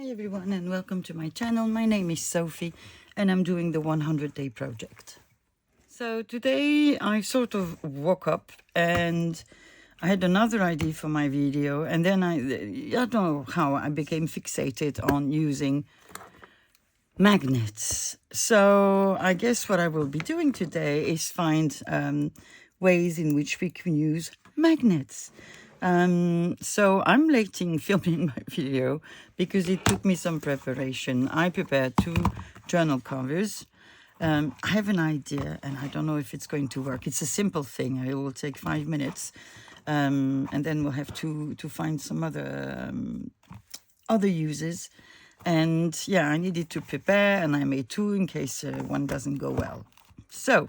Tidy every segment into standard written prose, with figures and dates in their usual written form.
Hi everyone and welcome to my channel. My name is Sophie and I'm doing the 100-day project. So today I sort of woke up and I had another idea for my video, and then I don't know how I became fixated on using magnets. So I guess what I will be doing today is find ways in which we can use magnets. So I'm late in filming my video because it took me some preparation. I prepared 2 journal covers. I have an idea and I don't know if it's going to work. It's a simple thing. It will take 5 minutes. And then we'll have to find some other uses. And yeah, I needed to prepare and I made 2 in case one doesn't go well. So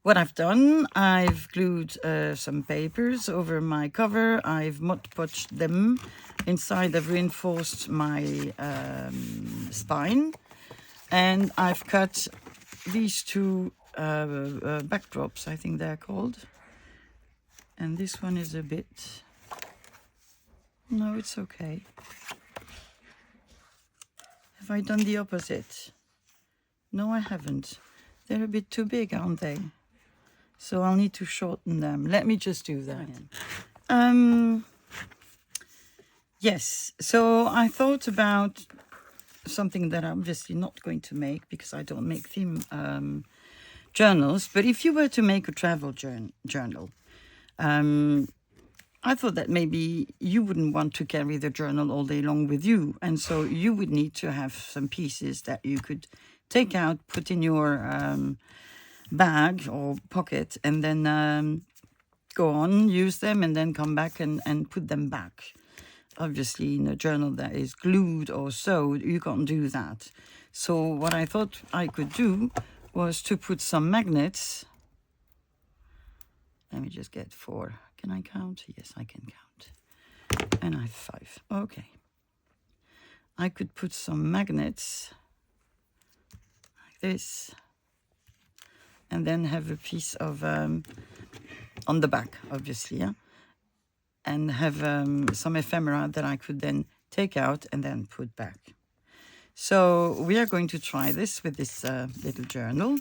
what I've done, I've glued some papers over my cover. I've Mod Podged them. Inside I've reinforced my spine. And I've cut these 2 backdrops, I think they're called. And this one is a bit... No, it's okay. Have I done the opposite? No, I haven't. They're a bit too big, aren't they? So I'll need to shorten them. Let me just do that. Yes, so I thought about something that I'm obviously not going to make because I don't make theme journals. But if you were to make a travel journal, I thought that maybe you wouldn't want to carry the journal all day long with you. And so you would need to have some pieces that you could take out, put in your bag or pocket, and then go on, use them, and then come back and put them back. Obviously, in a journal that is glued or sewed, you can't do that. So what I thought I could do was to put some magnets. Let me just get 4. Can I count? Yes, I can count. And I have 5. Okay. I could put some magnets like this. And then have a piece of, on the back, obviously, yeah? And have some ephemera that I could then take out and then put back. So we are going to try this with this little journal.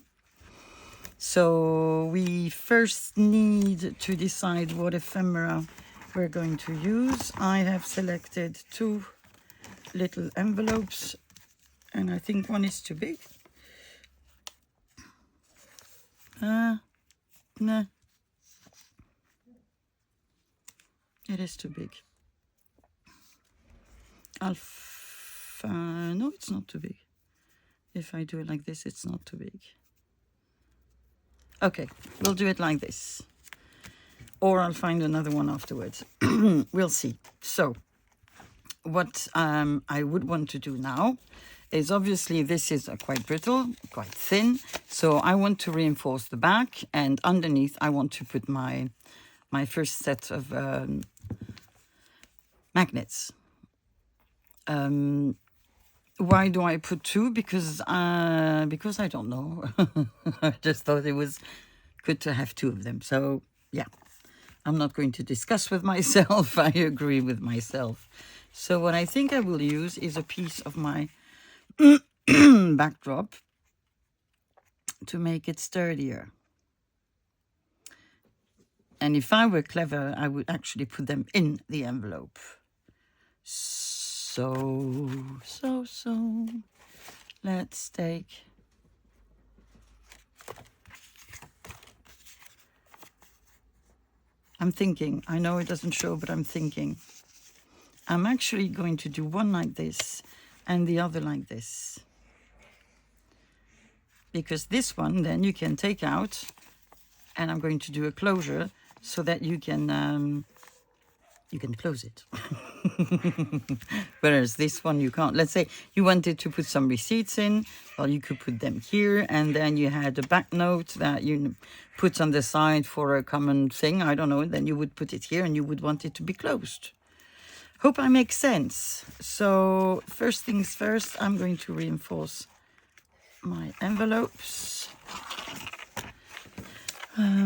So we first need to decide what ephemera we're going to use. I have selected 2 little envelopes and I think one is too big. No, it is too big. No, it's not too big. If I do it like this, it's not too big. Okay, we'll do it like this. Or I'll find another one afterwards. We'll see. So, what I would want to do now is, obviously this is quite brittle, quite thin. So I want to reinforce the back, and underneath I want to put my first set of magnets. Why do I put 2? Because I don't know. I just thought it was good to have 2 of them. So yeah, I'm not going to discuss with myself. I agree with myself. So what I think I will use is a piece of my backdrop to make it sturdier. And if I were clever, I would actually put them in the envelope. So, let's take I'm thinking, I know it doesn't show, but I'm thinking. I'm actually going to do one like this and the other like this. Because this one, then you can take out, and I'm going to do a closure so that you can close it. Whereas this one you can't. Let's say you wanted to put some receipts in, well, you could put them here, and then you had a back note that you put on the side for a common thing, I don't know, then you would put it here and you would want it to be closed. Hope I make sense. So first things first, I'm going to reinforce my envelopes. I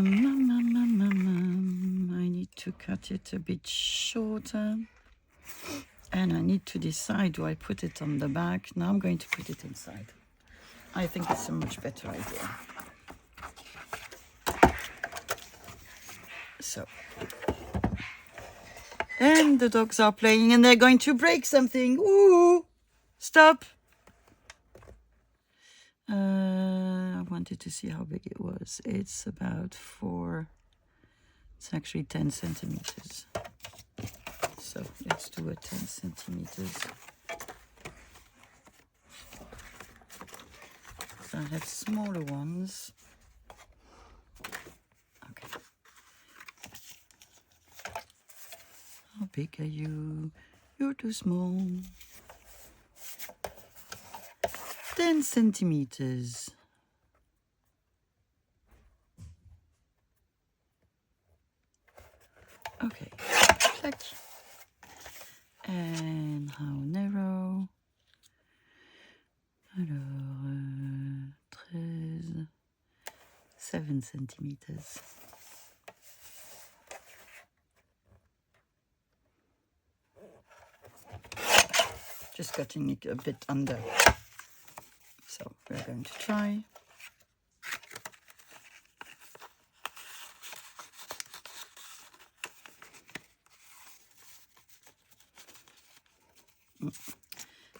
need to cut it a bit shorter. And I need to decide, do I put it on the back? No, I'm going to put it inside. I think it's a much better idea. So, and the dogs are playing and they're going to break something. Ooh, stop. I wanted to see how big it was. It's about it's actually 10 centimeters. So let's do a 10 centimeters. So I have smaller ones. Okay. How big are you? You're too small. 10 centimeters. Okay. Check. And how narrow? Alors, 7 centimeters. Just cutting it a bit under. So we're going to try.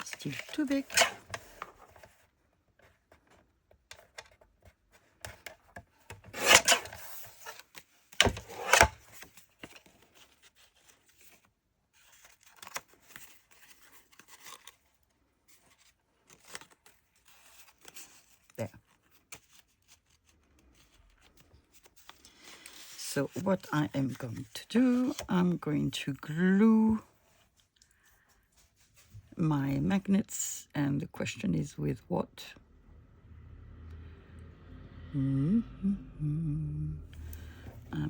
Still too big. There. So what I am going to do, I'm going to glue my magnets, and the question is with what? I'm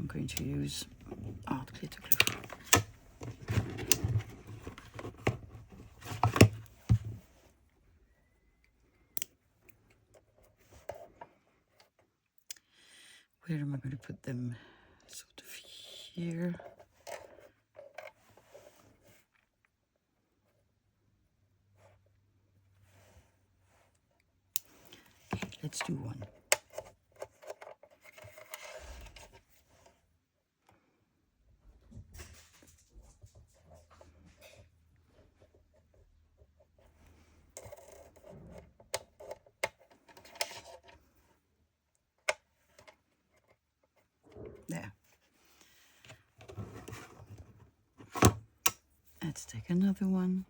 going to use art glitter glue. Where am I going to put them? Sort of here. Okay, let's do one. There. Let's take another one.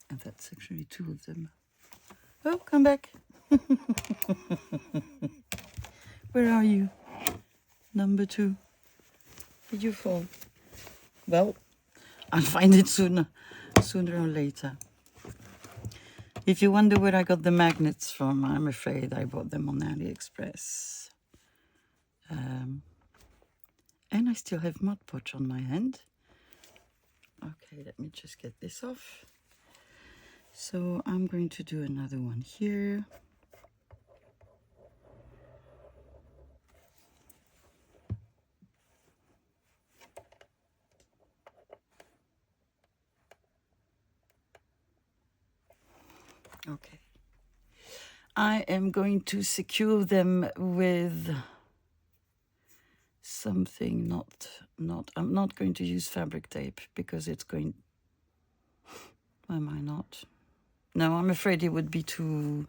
And that's actually 2 of them. Oh, come back. Where are you? Number 2. Did you fall? Well, I'll find it sooner or later. If you wonder where I got the magnets from, I'm afraid I bought them on AliExpress. And I still have Mod Podge on my hand. Okay, let me just get this off. So I'm going to do another one here. Okay. I am going to secure them with something I'm not going to use fabric tape because it's going, am I not? No, I'm afraid it would be too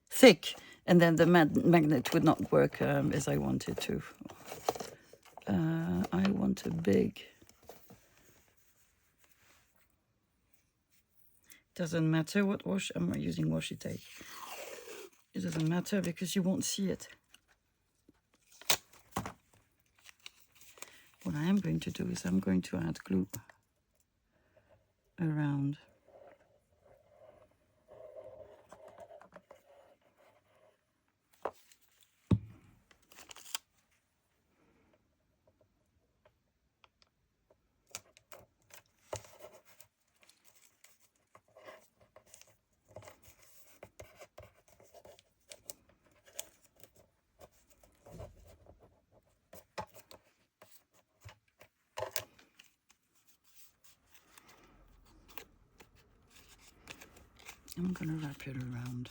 thick, and then the magnet would not work as I wanted to. I want a big. Doesn't matter what wash. I'm using washi tape. It doesn't matter because you won't see it. What I am going to do is I'm going to add glue around. I'm gonna wrap it around.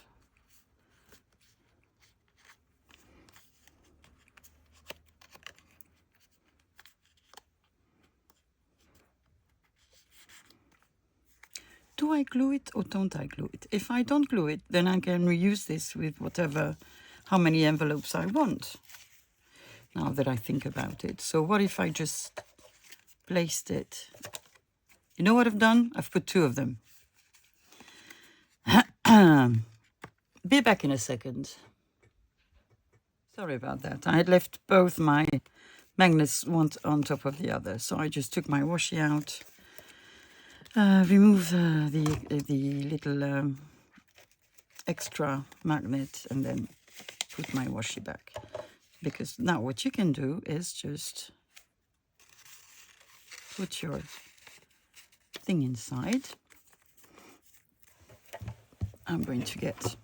Do I glue it or don't I glue it? If I don't glue it, then I can reuse this with whatever, how many envelopes I want, now that I think about it. So what if I just placed it? You know what I've done? I've put 2 of them. Be back in a second. Sorry about that. I had left both my magnets one on top of the other. So I just took my washi out, removed the little extra magnet, and then put my washi back. Because now what you can do is just put your thing inside. I'm going to get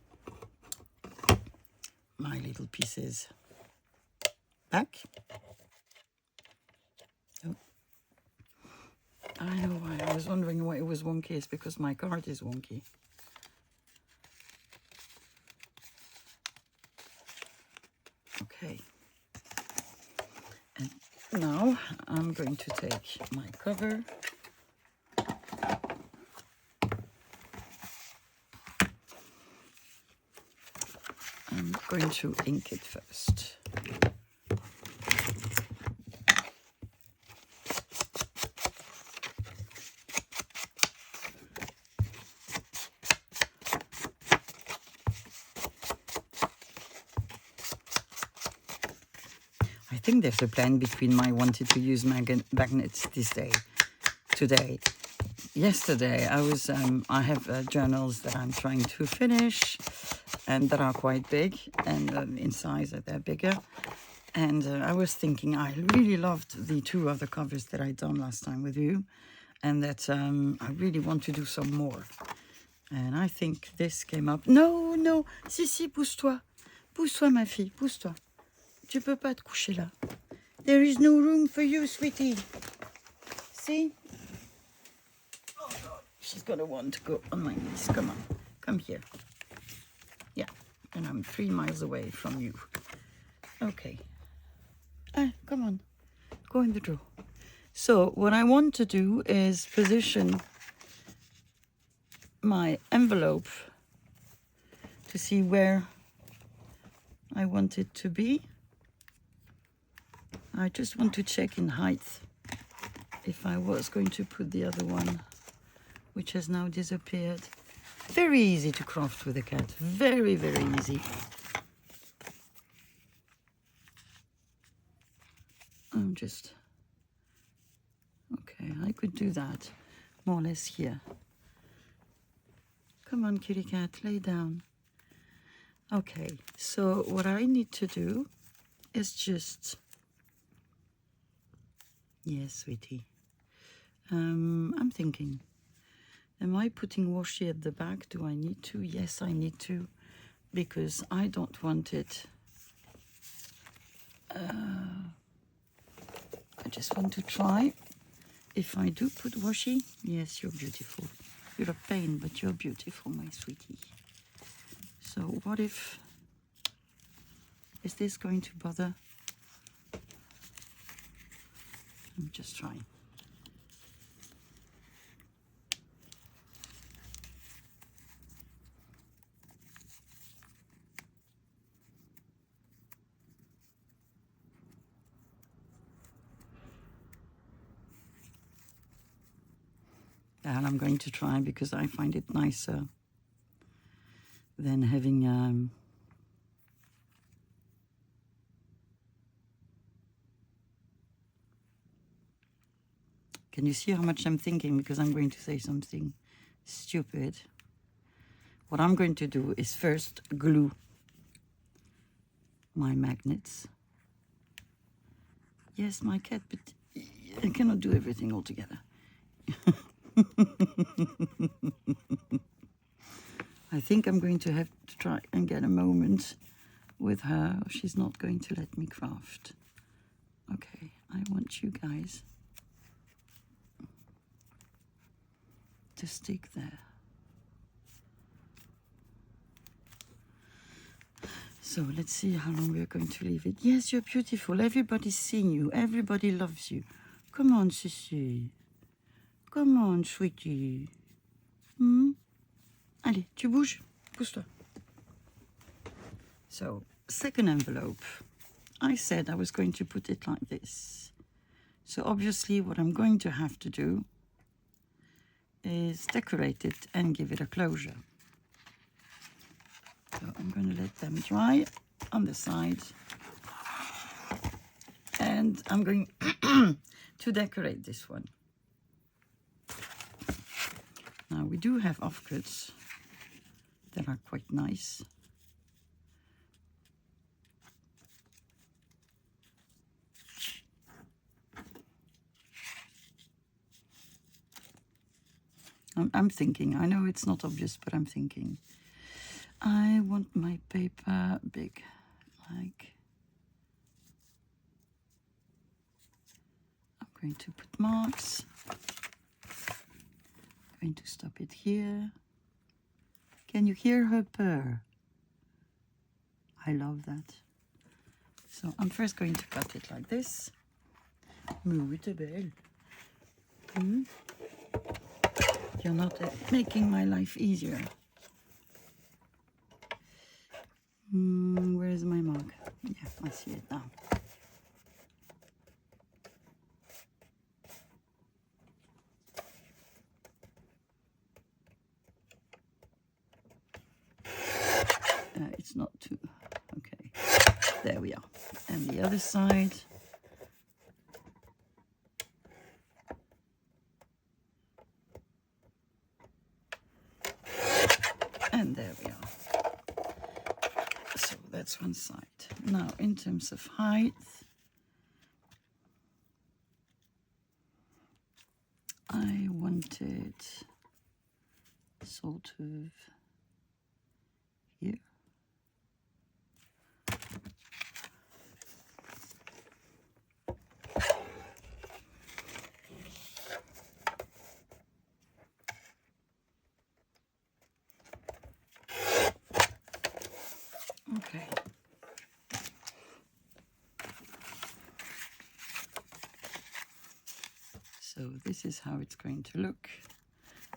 my little pieces back. Oh. I know why. I was wondering why it was wonky. It's because my card is wonky. Okay. And now I'm going to take my cover. I'm going to ink it first. I think there's a plan between my wanted to use magnets today. Yesterday, I have journals that I'm trying to finish, and that are quite big, and in size they're bigger. And I was thinking I really loved the 2 other covers that I done last time with you, and that I really want to do some more. And I think this came up. No, no, si, pousse-toi. Pousse-toi, ma fille, pousse-toi. Tu peux pas te coucher là. There is no room for you, sweetie. See? Oh, God. She's gonna want to go on my knees. Come on, come here. Yeah, and I'm 3 miles away from you. Okay. Come on, go in the drawer. So what I want to do is position my envelope to see where I want it to be. I just want to check in height if I was going to put the other one, which has now disappeared. Very easy to craft with a cat. Very, very easy. I'm just... Okay, I could do that more or less here. Come on, kitty cat, lay down. Okay, so what I need to do is just... Yes, sweetie. I'm thinking, am I putting washi at the back? Do I need to? Yes, I need to, because I don't want it. I just want to try if I do put washi. Yes, you're beautiful. You're a pain, but you're beautiful, my sweetie. So what if... Is this going to bother? I'm just trying. And I'm going to try because I find it nicer than having Can you see how much I'm thinking? Because I'm going to say something stupid. What I'm going to do is first glue my magnets. Yes, my cat, but I cannot do everything all together. I think I'm going to have to try and get a moment with her. She's not going to let me craft. Okay, I want you guys to stick there. So let's see how long we're going to leave it. Yes, you're beautiful. Everybody's seeing you. Everybody loves you. Come on, Sissy. Come on, sweetie. Allez, tu bouges? Pousse-toi. So, second envelope. I said I was going to put it like this. So obviously what I'm going to have to do is decorate it and give it a closure. So I'm going to let them dry on the side. And I'm going to decorate this one. Now we do have offcuts that are quite nice. I'm thinking, I know it's not obvious, but I'm thinking. I want my paper big, like, I'm going to put marks. I'm going to stop it here. Can you hear her purr? I love that. So I'm first going to cut it like this. Muy belle. You're not making my life easier. Where is my mark? Yeah, I see it now. It's not too, okay. There we are. And the other side. And there we are. So that's one side. Now, in terms of height, I wanted sort of here. Okay. So this is how it's going to look.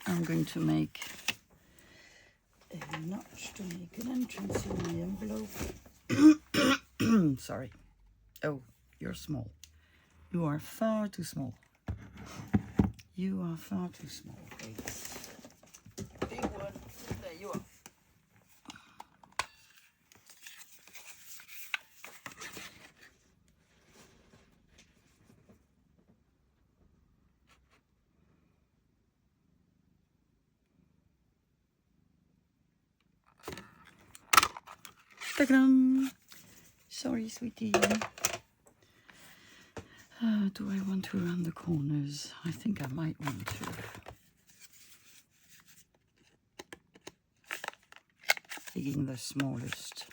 I'm going to make a notch to make an entrance in the envelope. Sorry. Oh, you're small. You are far too small. You are far too small. Big one. There you are. Ta-da! Sorry, sweetie. Do I want to round the corners? I think I might want to. Taking the smallest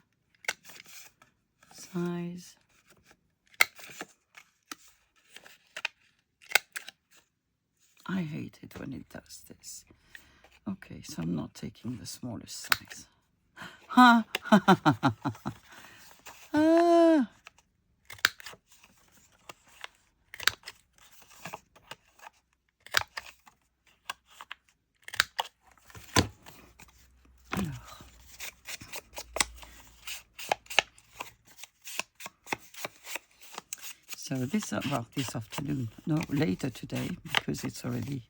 size. I hate it when it does this. Okay, so I'm not taking the smallest size. Ha! Ah! So this, well, this afternoon, no, later today, because it's already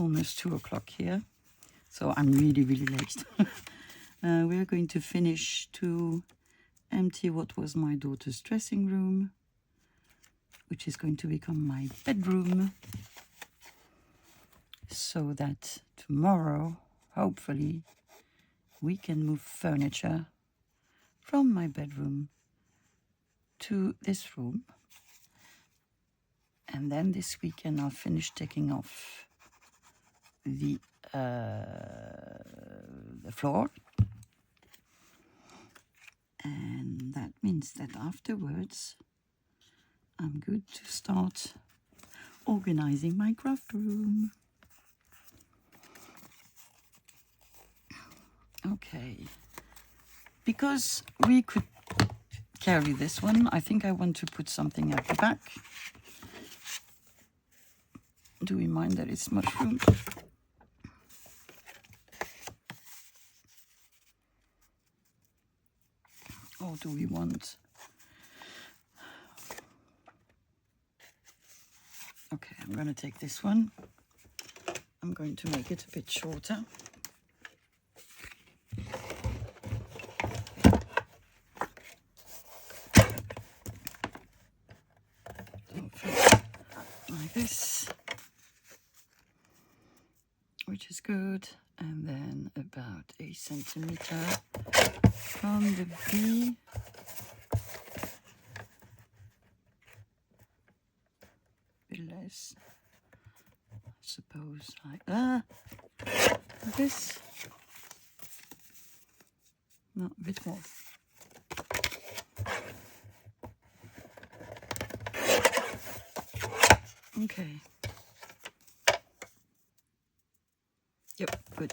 almost 2 o'clock here. So I'm really, really late. We're going to finish to empty what was my daughter's dressing room, which is going to become my bedroom. So that tomorrow, hopefully, we can move furniture from my bedroom to this room. And then this weekend I'll finish taking off the floor. And that means that afterwards I'm good to start organizing my craft room. Okay. Because we could carry this one. I think I want to put something at the back. Do we mind that it's mushroom? Or do we want... Okay, I'm going to take this one. I'm going to make it a bit shorter. Like this, which is good. And then about 1 centimeter from the B. Less, I suppose. This. No, a bit more. Okay. Yep, good.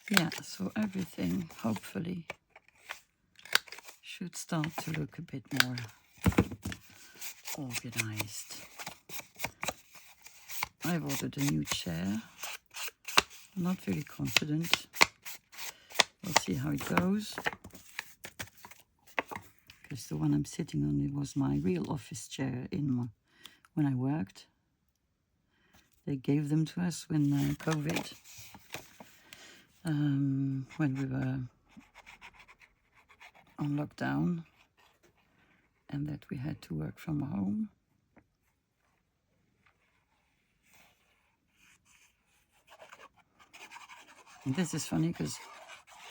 Yeah, so everything hopefully should start to look a bit more organized. I've ordered a new chair. I'm not very confident. We'll see how it goes. Because the one I'm sitting on, it was my real office chair when I worked. They gave them to us when COVID, when we were on lockdown, and that we had to work from home. And this is funny because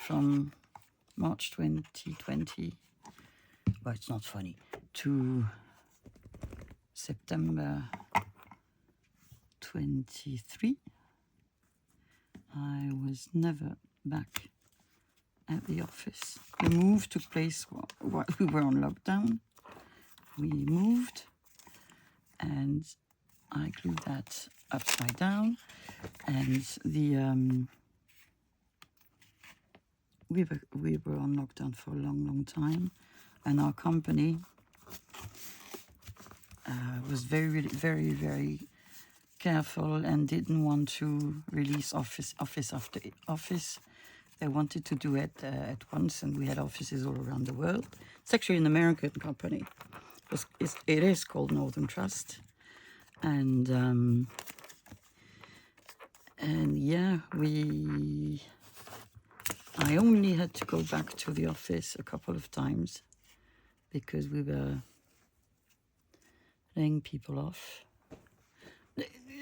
from March 2020, well, it's not funny, to September 23, I was never back at the office. The move took place while we were on lockdown. We moved and I glued that upside down, and the we were on lockdown for a long time, and our company was very careful and didn't want to release office after office. They wanted to do it at once, and we had offices all around the world. It's actually an American company. It is called Northern Trust, and yeah, I only had to go back to the office a couple of times because we were laying people off.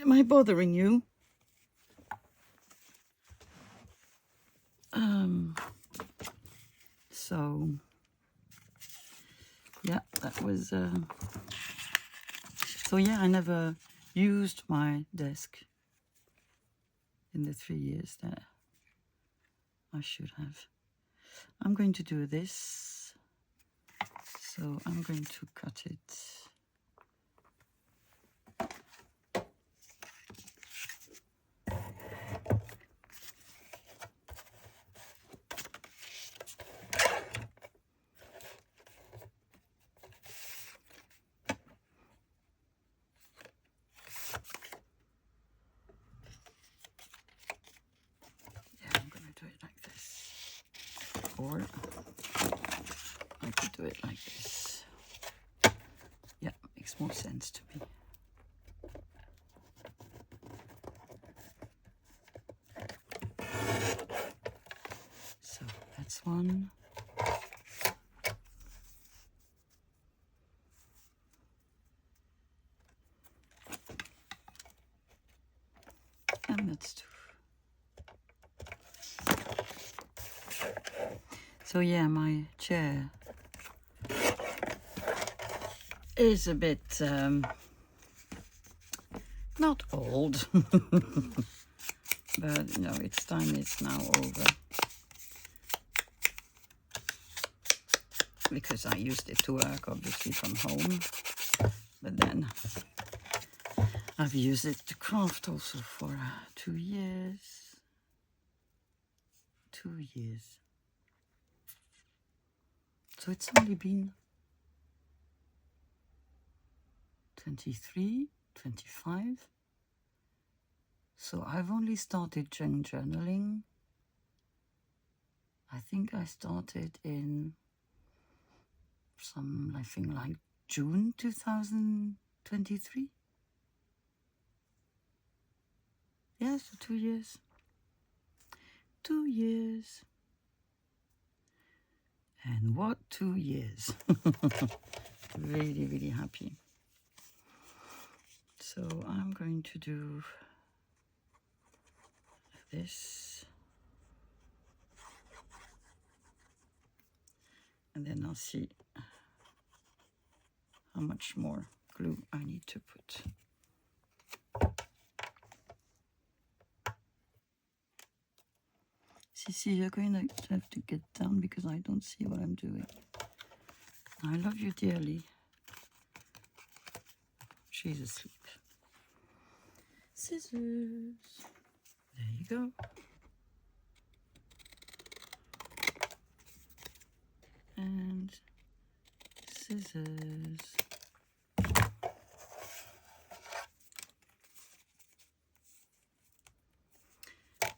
Am I bothering you? So yeah, that was so yeah, I never used my desk in the 3 years that I should have. I'm going to do this, so I'm going to cut it. Or I could do it like this. Yeah, makes more sense to me. So that's one. And that's two. So yeah, my chair is a bit not old, but you know, its time is now over. because I used it to work, obviously, from home. But then I've used it to craft also for 2 years. 2 years. So it's only been 23, 25. So I've only started journaling. I think I started in I think like June 2023. Yeah, so 2 years. 2 years. And what 2 years. Really, really happy. So I'm going to do this. And then I'll see how much more glue I need to put. Sissy, you're going to have to get down because I don't see what I'm doing. I love you dearly. She's asleep. Scissors. There you go. And scissors.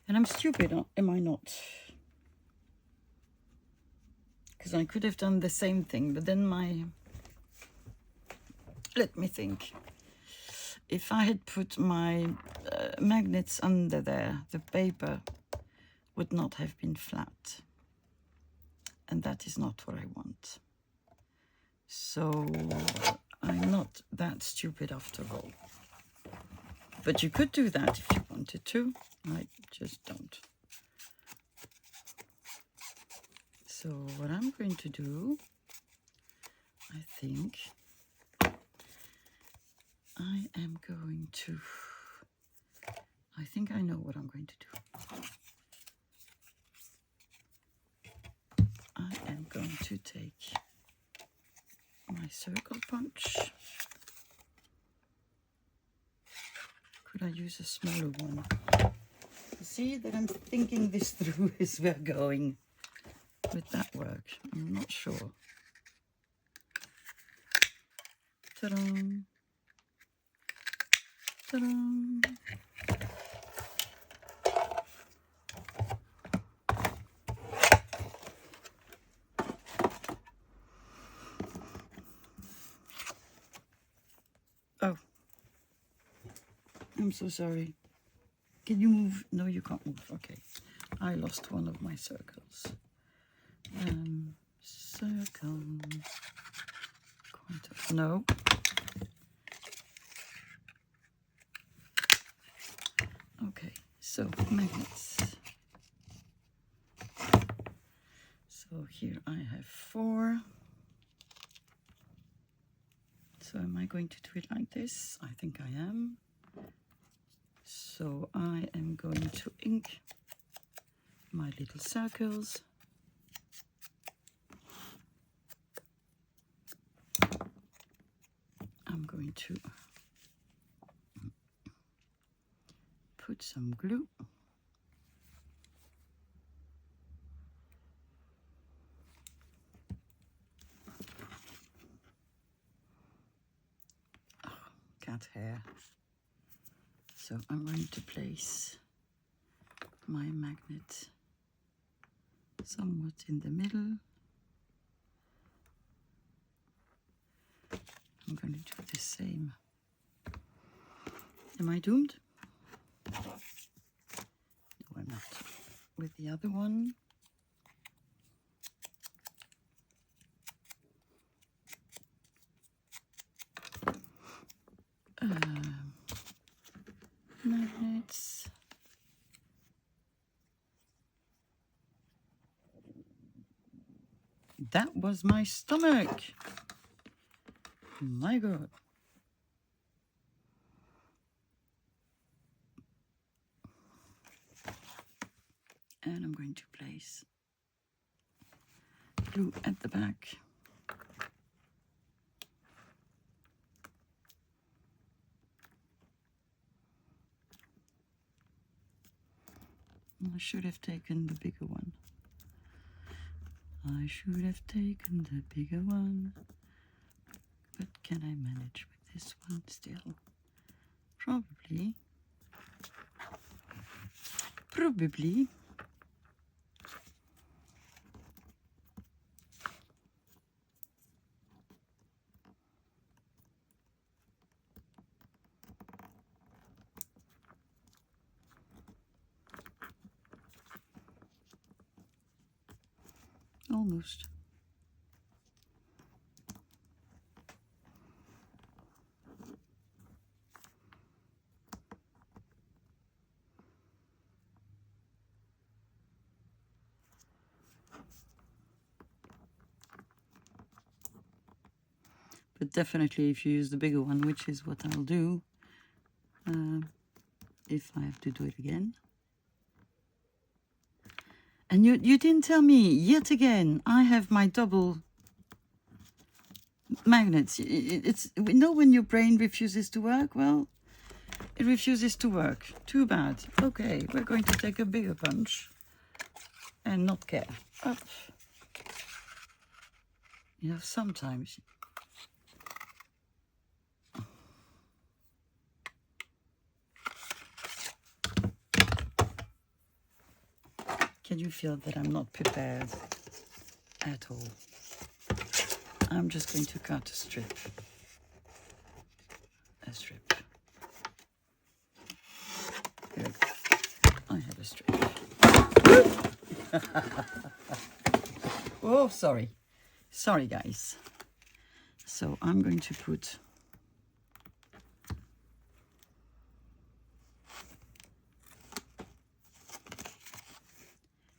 And I'm stupid, am I not? Because I could have done the same thing, but then let me think. If I had put my magnets under there, the paper would not have been flat. And that is not what I want. So I'm not that stupid after all. But you could do that if you wanted to. I just don't. So what I'm going to do, I think, I think I know what I'm going to do. I am going to take my circle punch. Could I use a smaller one? You see that I'm thinking this through as we're going. Would that work? I'm not sure. Ta-da! Ta-da! Oh, I'm so sorry. Can you move? No, you can't move. Okay. I lost one of my circles. Circle. No. Okay, so magnets. So here I have 4. So am I going to do it like this? I think I am. So I am going to ink my little circles. I'm going to put some glue. Oh, cat hair. So I'm going to place my magnet somewhat in the middle. I'm going to do the same. Am I doomed? No, I'm not. With the other one. Magnets. That was my stomach. My God. And I'm going to place glue at the back. I should have taken the bigger one. I should have taken the bigger one. But can I manage with this one still? Probably. Probably. Almost. But definitely if you use the bigger one, which is what I'll do, if I have to do it again. And you didn't tell me, yet again, I have my double magnets. It's, you know, when your brain refuses to work, well, it refuses to work. Too bad. Okay, we're going to take a bigger punch and not care. Oh. You know, sometimes... Can you feel that I'm not prepared at all? I'm just going to cut a strip. A strip. There we go. I have a strip. Oh, sorry. Sorry, guys. So I'm going to put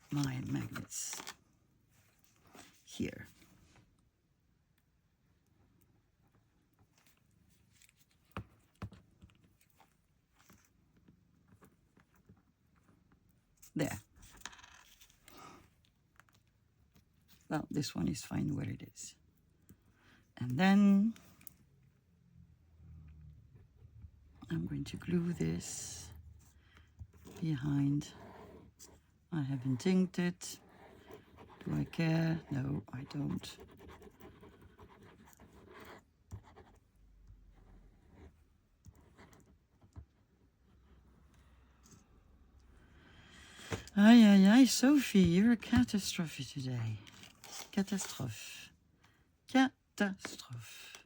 my magnets here. There. Well, this one is fine where it is. And then I'm going to glue this behind. I haven't inked it. Do I care? No, I don't. Aye, aye, aye, Sophie, you're a catastrophe today. Catastrophe. Catastrophe.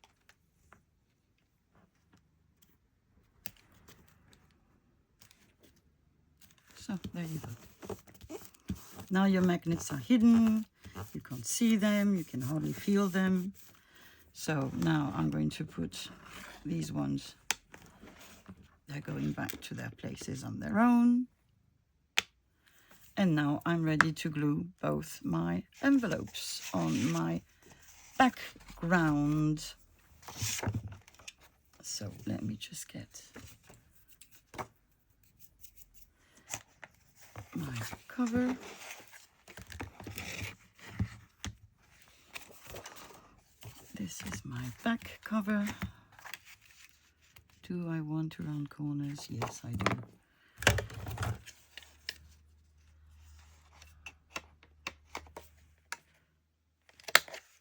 So, there you go. Now your magnets are hidden. You can't see them. You can hardly feel them. So now I'm going to put these ones. They're going back to their places on their own. And now I'm ready to glue both my envelopes on my background. So let me just get my cover. This is my back cover. Do I want to round corners? Yes, I do.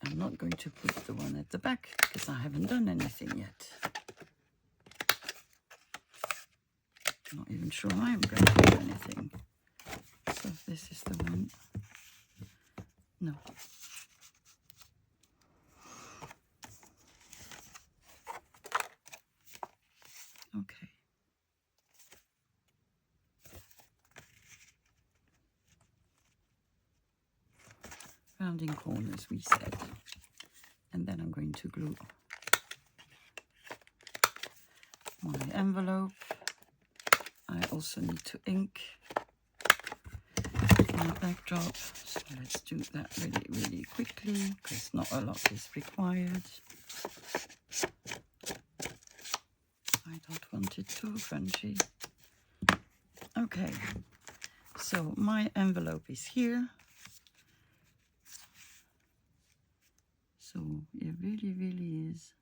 I'm not going to put the one at the back because I haven't done anything yet. I'm not even sure I'm going to do anything. So this is the one. No. Okay. Rounding corners, we said. And then I'm going to glue my envelope. I also need to ink my backdrop. So let's do that really, really quickly because not a lot is required. I don't want it too crunchy. Okay, so my envelope is here. So it really, really is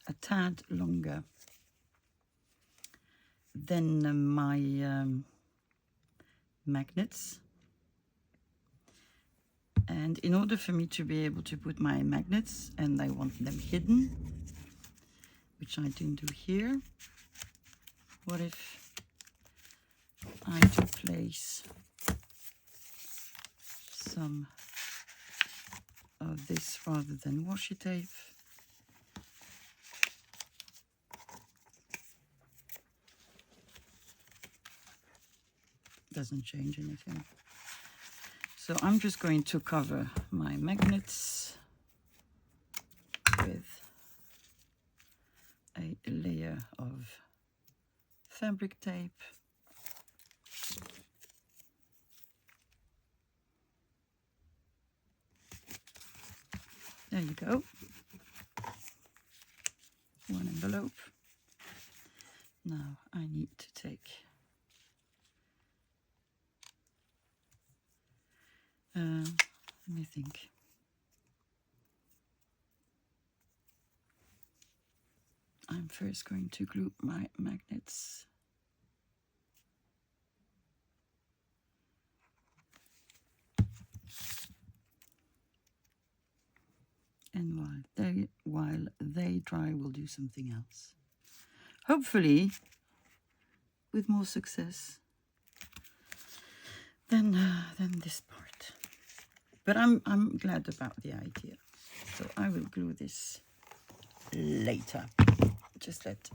a tad longer than my magnets. And in order for me to be able to put my magnets, and I want them hidden, which I didn't do here, what if I do place some of this rather than washi tape? Doesn't change anything. So I'm just going to cover my magnets with a layer of fabric tape. There you go. One envelope. Now I need to take let me think. I'm first going to glue my magnets. And while they dry, we'll do something else. Hopefully, with more success than this part. But I'm glad about the idea. So I will glue this later. Just let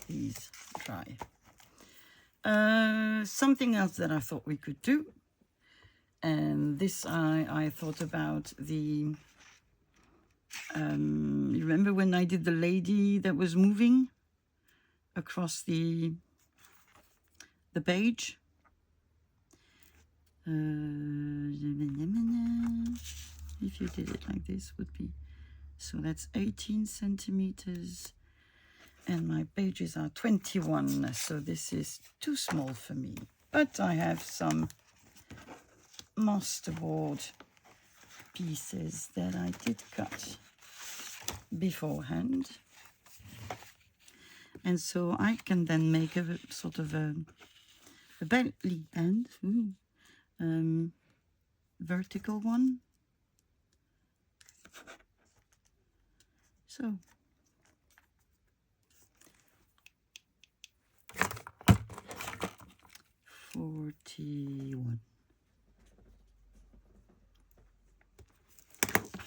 these dry. Something else that I thought we could do, and this I thought about the you remember when I did the lady that was moving across the page? If you did it like this, would be, so that's 18 centimeters, and my pages are 21, so this is too small for me. But I have some masterboard pieces that I did cut beforehand, and so I can then make a sort of a belly band, vertical one. So $41.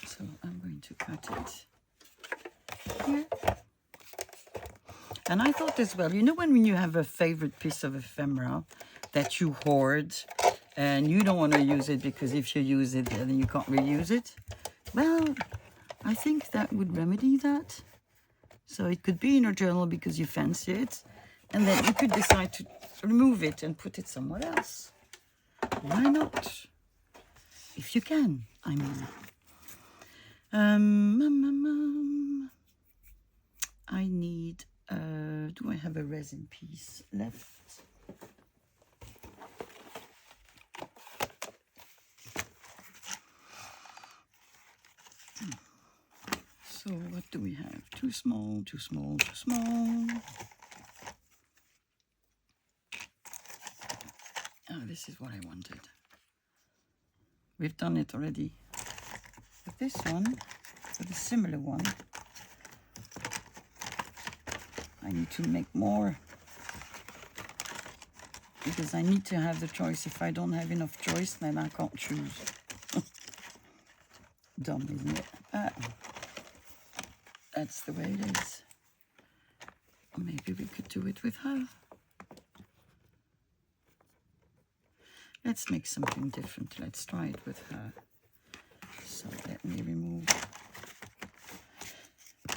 So I'm going to cut it here. And I thought as well, you know, when you have a favorite piece of ephemera that you hoard and you don't want to use it because if you use it, then you can't reuse it. Well, I think that would remedy that. So it could be in your journal because you fancy it, and then you could decide to remove it and put it somewhere else. Why not? If you can, I mean. I need, do I have a resin piece left? So what do we have? Too small, too small, too small. Oh, this is what I wanted. We've done it already. But this one, with a similar one, I need to make more because I need to have the choice. If I don't have enough choice, then I can't choose. Dumb, isn't it? That's the way it is. Maybe we could do it with her. Let's make something different. Let's try it with her. So let me remove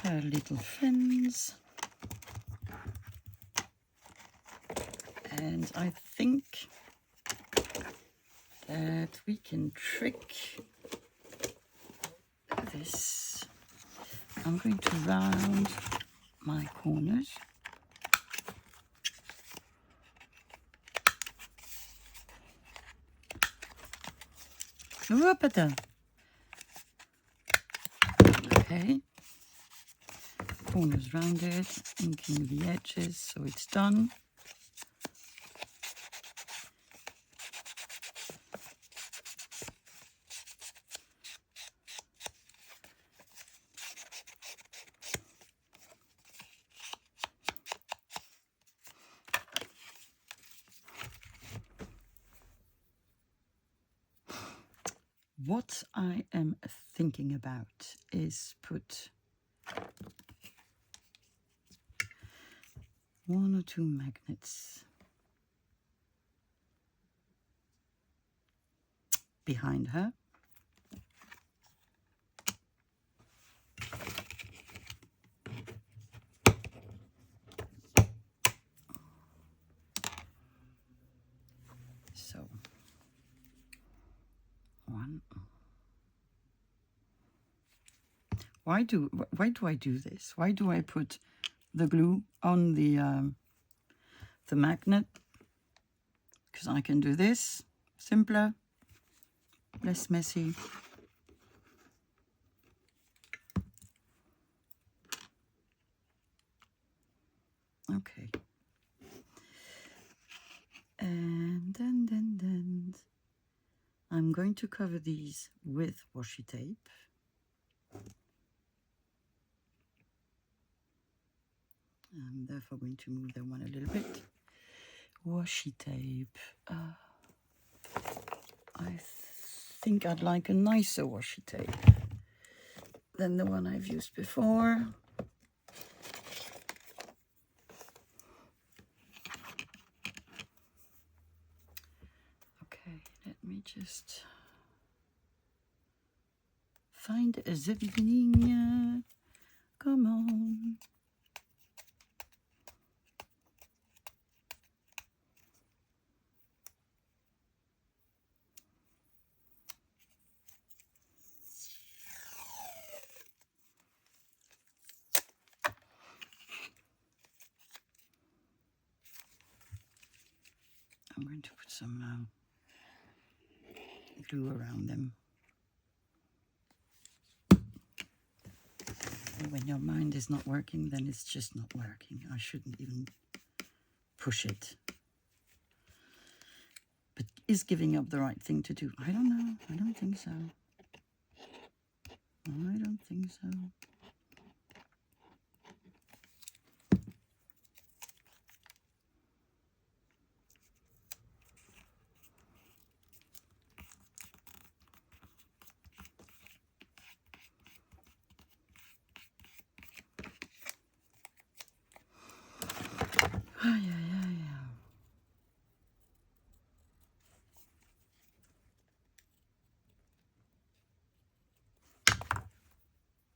her little fins. And I think that we can trick this. I'm going to round my corners. Okay. Corners rounded, inking the edges so it's done. What I am thinking about is put 1 or 2 magnets behind her. So 1. Why do I do this? Why do I put the glue on the magnet? Because I can do this, simpler, less messy. Okay. And then I'm going to cover these with washi tape. I'm therefore going to move them one a little bit. Washi tape. I think I'd like a nicer washi tape than the one I've used before. Okay, let me just find the beginning. Come on. I'm going to put some glue around them. And when your mind is not working, then it's just not working. I shouldn't even push it. But is giving up the right thing to do? I don't know. I don't think so. I don't think so.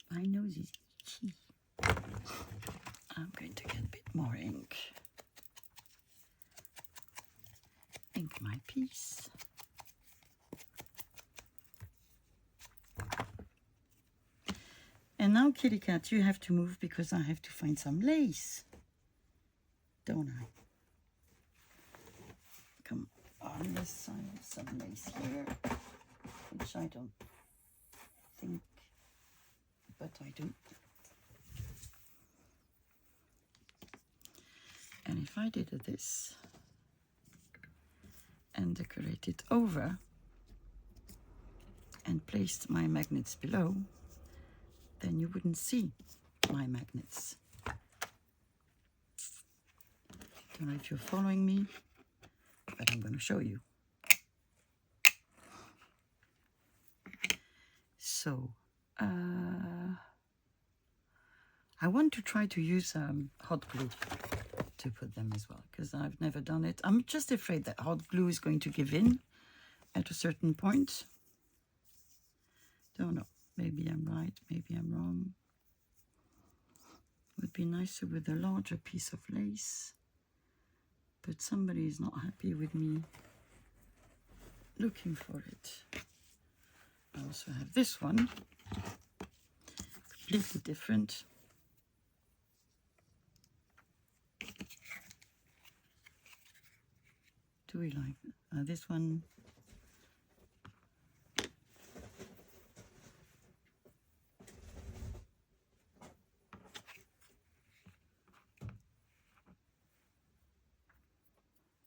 My nose is itchy. I'm going to get a bit more ink. Ink my piece. And now, kitty cat, you have to move because I have to find some lace. Don't I? Come on, this I have some lace here, which I don't think, but I do. And if I did this and decorate it over and placed my magnets below, then you wouldn't see my magnets. Don't know if you're following me, but I'm going to show you. So, I want to try to use hot glue to put them as well, because I've never done it. I'm just afraid that hot glue is going to give in at a certain point. Don't know. Maybe I'm right, maybe I'm wrong. Would be nicer with a larger piece of lace, but somebody is not happy with me looking for it. I also have this one, completely different. Do we like this one?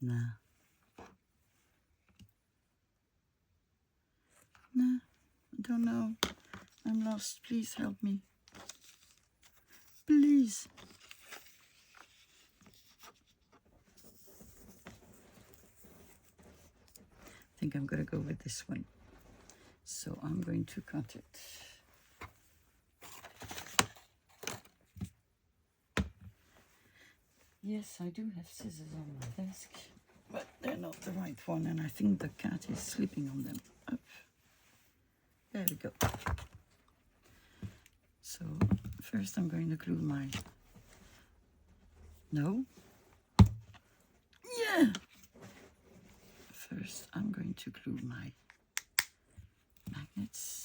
Nah. Nah, I don't know. I'm lost. Please help me. Please. I think I'm going to go with this one. So I'm going to cut it. Yes, I do have scissors on my desk, but they're not the right one, and I think the cat is sleeping on them. Up. There we go. So first I'm going to glue my... No? Yeah! First I'm going to glue my magnets.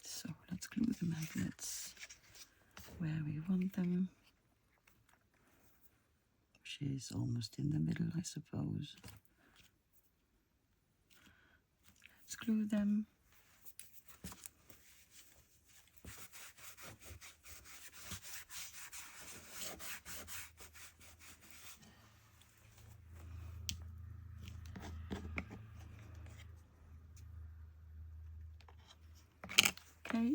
So let's glue the magnets where we want them, which is almost in the middle, I suppose. Let's glue them. Okay,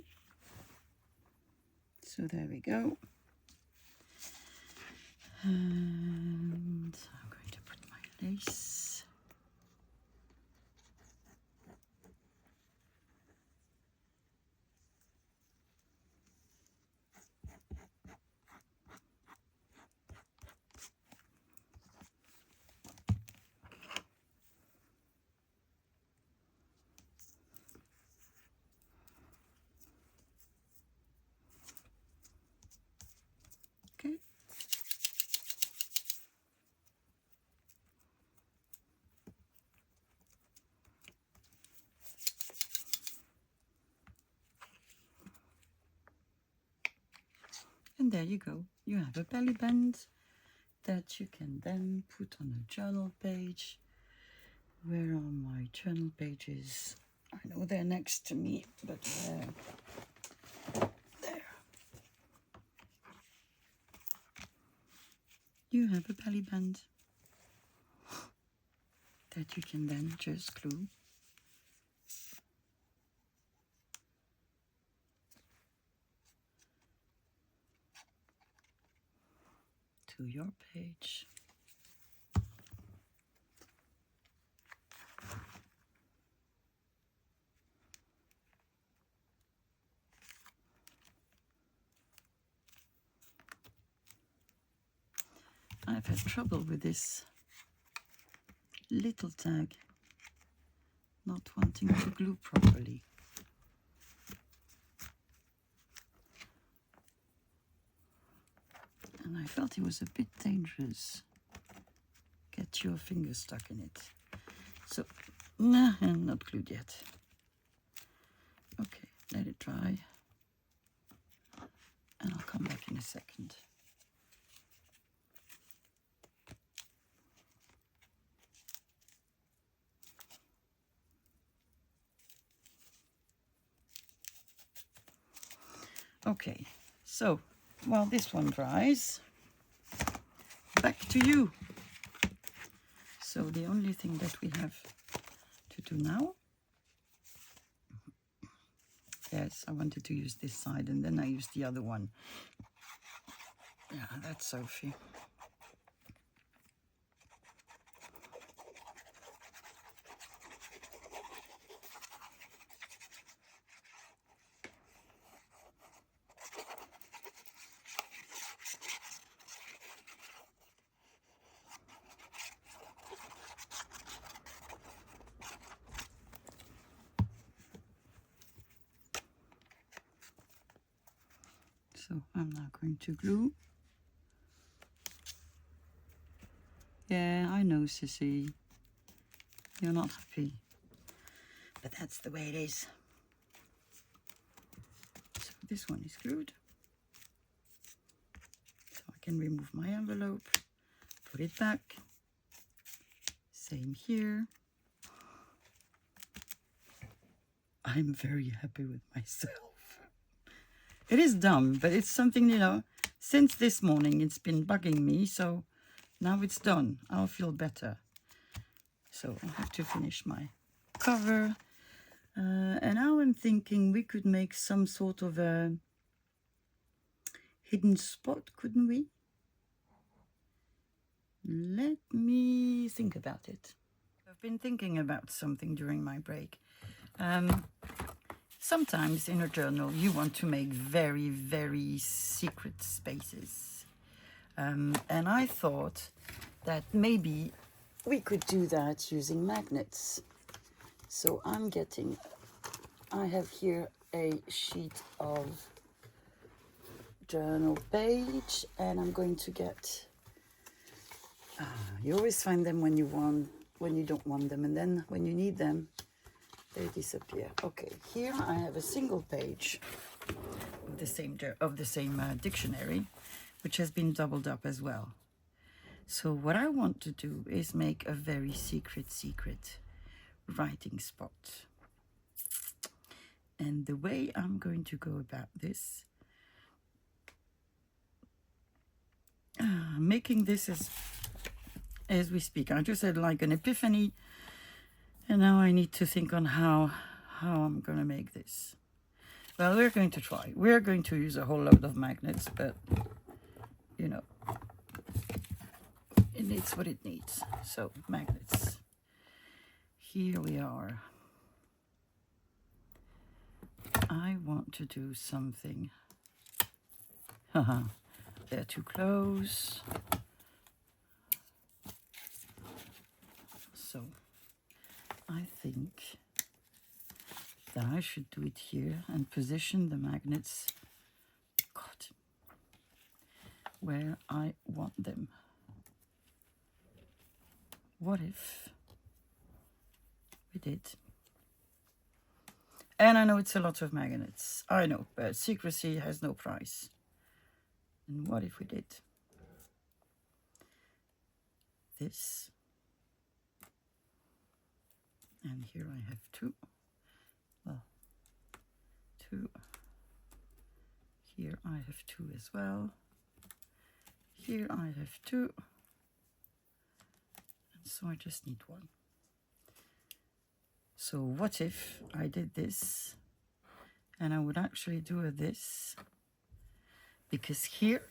so there we go. And I'm going to put my lace. Okay. And there you go. You have a belly band that you can then put on a journal page. Where are my journal pages? I know they're next to me, but there. You have a belly band that you can then just glue to your page. I've had trouble with this little tag not wanting to glue properly. And I felt it was a bit dangerous. Get your finger stuck in it. So, nah, and not glued yet. Okay, let it dry. And I'll come back in a second. Okay, so while this one dries, back to you. So the only thing that we have to do now, yes, I wanted to use this side and then I used the other one. Yeah, that's Sophie. So I'm now going to glue. Yeah, I know, Sissy. You're not happy. But that's the way it is. So this one is glued. So I can remove my envelope, put it back. Same here. I'm very happy with myself. It is dumb, but it's something, you know, since this morning it's been bugging me, so now it's done. I'll feel better. So I have to finish my cover. And now I'm thinking we could make some sort of a hidden spot, couldn't we? Let me think about it. I've been thinking about something during my break. Sometimes in a journal you want to make very, very secret spaces. And I thought that maybe we could do that using magnets. So I have here a sheet of journal page, and I'm going to get, you always find them when you don't want them, and then when you need them, they disappear. Okay, here I have a single page of the same dictionary, which has been doubled up as well. So what I want to do is make a very secret writing spot. And the way I'm going to go about this, making this as we speak. I just had like an epiphany, and now I need to think on how I'm going to make this. Well, we're going to try. We're going to use a whole load of magnets, but, you know, it needs what it needs. So, magnets. Here we are. I want to do something. Haha, they're too close. So, I think that I should do it here and position the magnets, God, where I want them. What if we did? And I know it's a lot of magnets. I know, but secrecy has no price. And what if we did this? And here I have two. Well, two. Here I have two as well. Here I have two. And so I just need one. So what if I did this, and I would actually do this, because here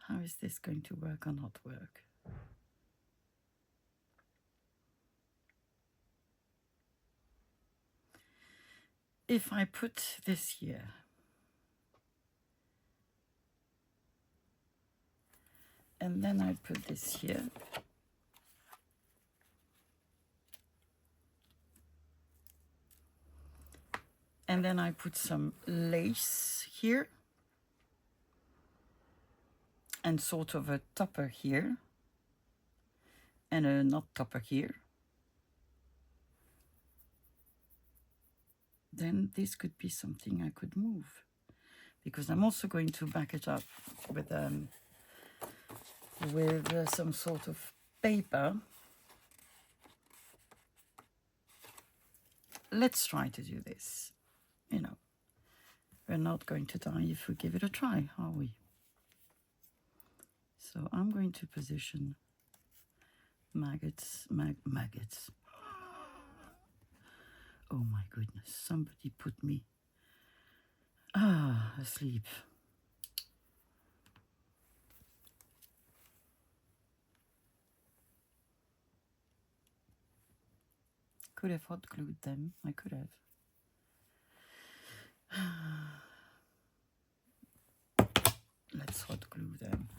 how is this going to work or not work? If I put this here, and then I put this here, and then I put some lace here, and sort of a topper here, and a not topper here, then this could be something I could move, because I'm also going to back it up with some sort of paper. Let's try to do this. You know, we're not going to die if we give it a try, are we? So I'm going to position maggots. Oh my goodness, somebody put me asleep. Could have hot glued them. I could have. Let's hot glue them.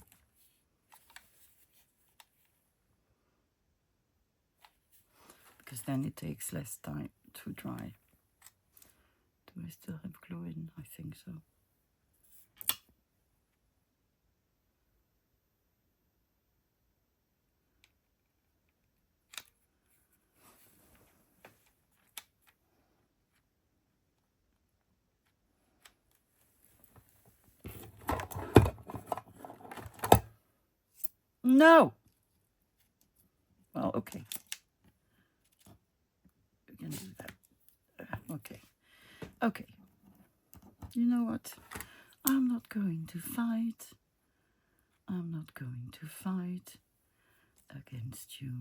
Because then it takes less time to dry. Do I still have glue in? I think so. No. Well, okay. We can do that. Okay. Okay. You know what? I'm not going to fight. I'm not going to fight against you.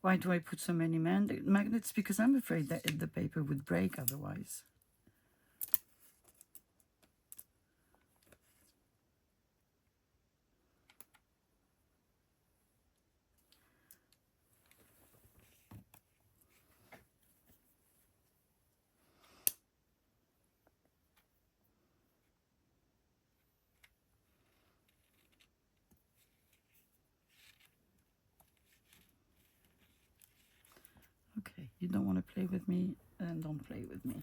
Why do I put so many magnets? Because I'm afraid that the paper would break otherwise. Okay, you don't want to play with me, then don't play with me.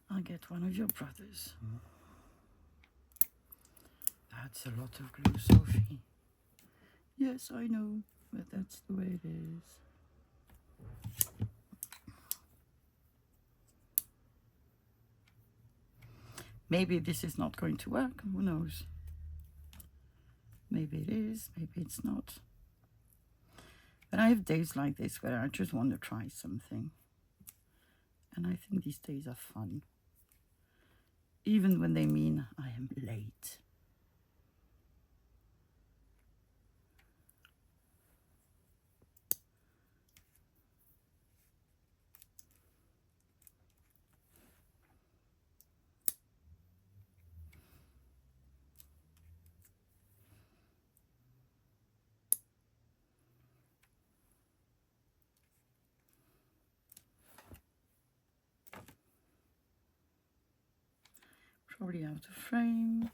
I'll get one of your brothers. That's a lot of glue, Sophie. Yes, I know, but that's the way it is. Maybe this is not going to work, who knows? Maybe it is, maybe it's not. But I have days like this where I just want to try something. And I think these days are fun. Even when they mean I am late. Probably out of frame.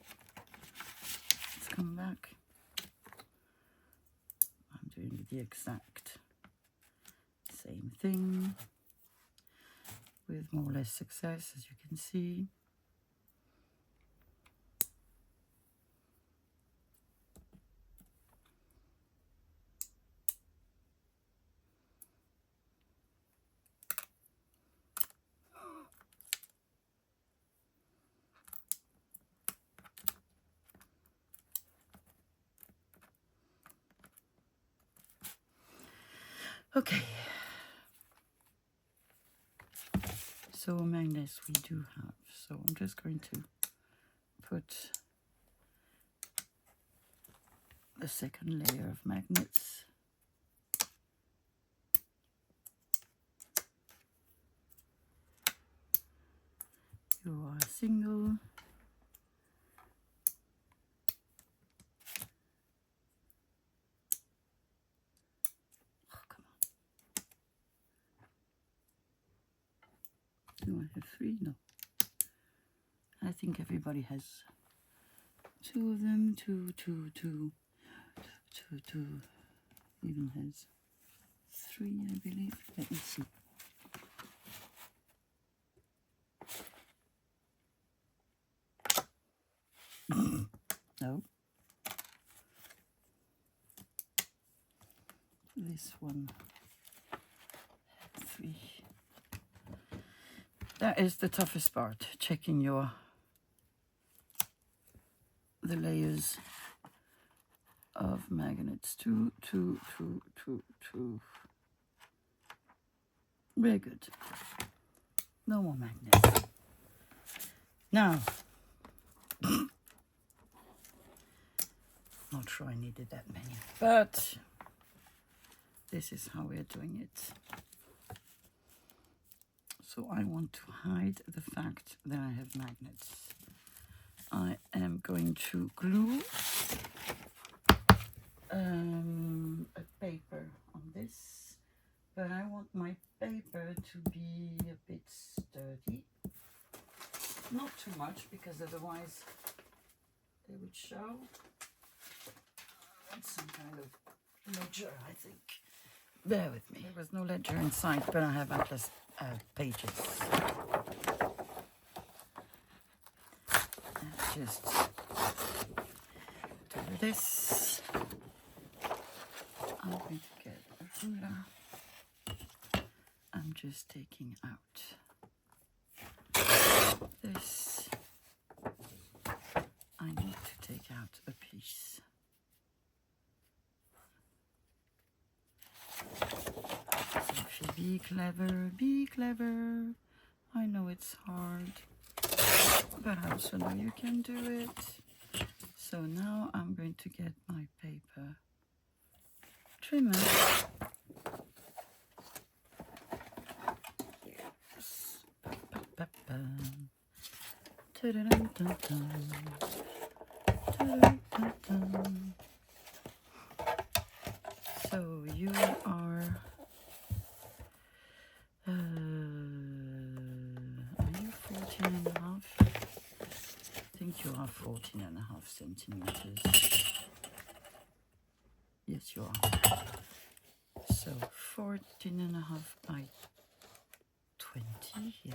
Let's come back. I'm doing the exact same thing with more or less success, as you can see. Okay, so magnets we do have. So I'm just going to put the second layer of magnets. You are single. Oh, come on. Do I have 3? No. I think everybody has 2 of them. Two. Even has 3, I believe. Let me see. No. This one had 3. That is the toughest part, checking the layers of magnets. 2. Very good. No more magnets. Now, not sure I needed that many, but this is how we're doing it. So I want to hide the fact that I have magnets. I am going to glue a paper on this, but I want my paper to be a bit sturdy, not too much because otherwise they would show. I want some kind of ledger, I think. Bear with me. There was no ledger inside, but I have atlas pages. Just do this. I'm going to get a ruler. I'm just taking out this. I need to take out a piece. So be clever, be clever. I know it's hard, but I also know you can do it. So now I'm going to get my paper trimmer. Yes. So you are you 14 and a half? I think you are 14 and a half centimeters. Yes, you are. So 14 and a half by 20, yeah.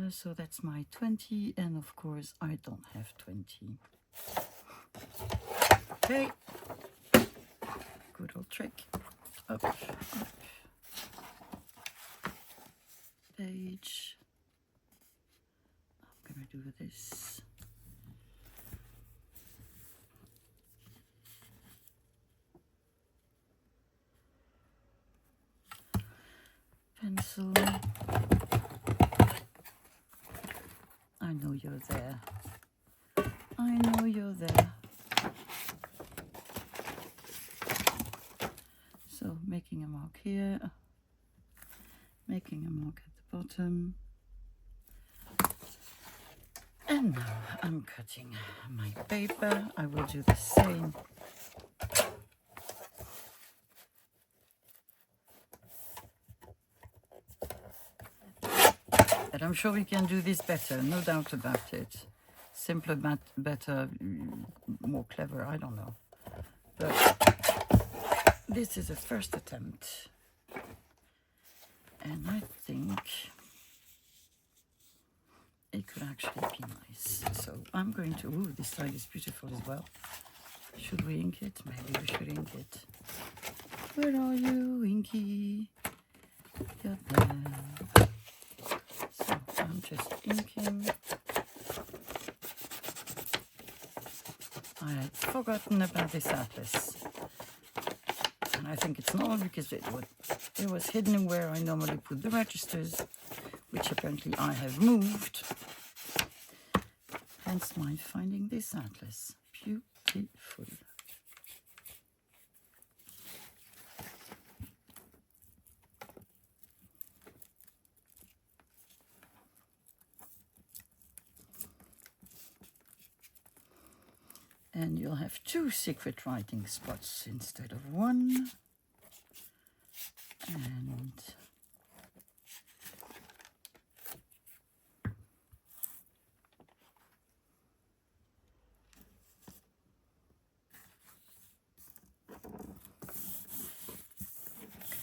So that's my 20, and of course I don't have 20. Okay, good old trick. Up, up. Page. I'm gonna do this. Pencil. I know you're there. I know you're there. So making a mark here, making a mark at the bottom. And now I'm cutting my paper. I will do the same. And I'm sure we can do this better, no doubt about it. Simpler, better, more clever, I don't know. But this is a first attempt. And I think it could actually be nice. So I'm going to, ooh, this side is beautiful as well. Should we ink it? Maybe we should ink it. Where are you, Inky? You're there. So I'm just inking. I had forgotten about this atlas. And I think it's normal because it was hidden where I normally put the registers, which apparently I have moved. Hence my finding this atlas. Beautiful. And you'll have 2 secret writing spots instead of 1. And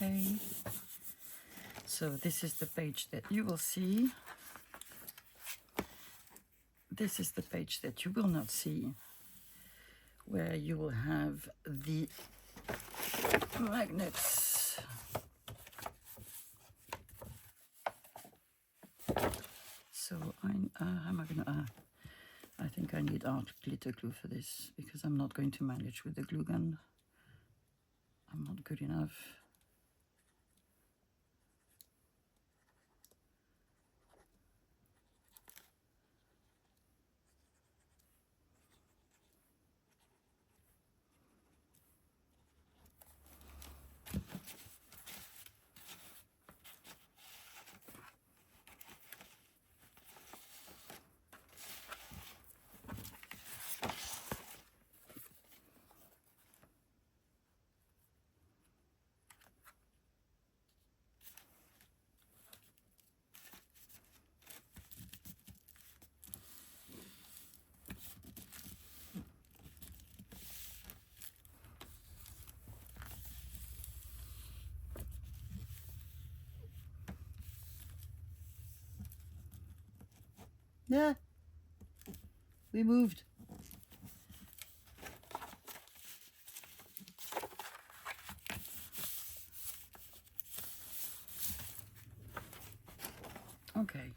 okay, so this is the page that you will see. This is the page that you will not see, where you will have the magnets. So how am I gonna? I think I need art glitter glue for this because I'm not going to manage with the glue gun. I'm not good enough. Yeah, we moved. Okay.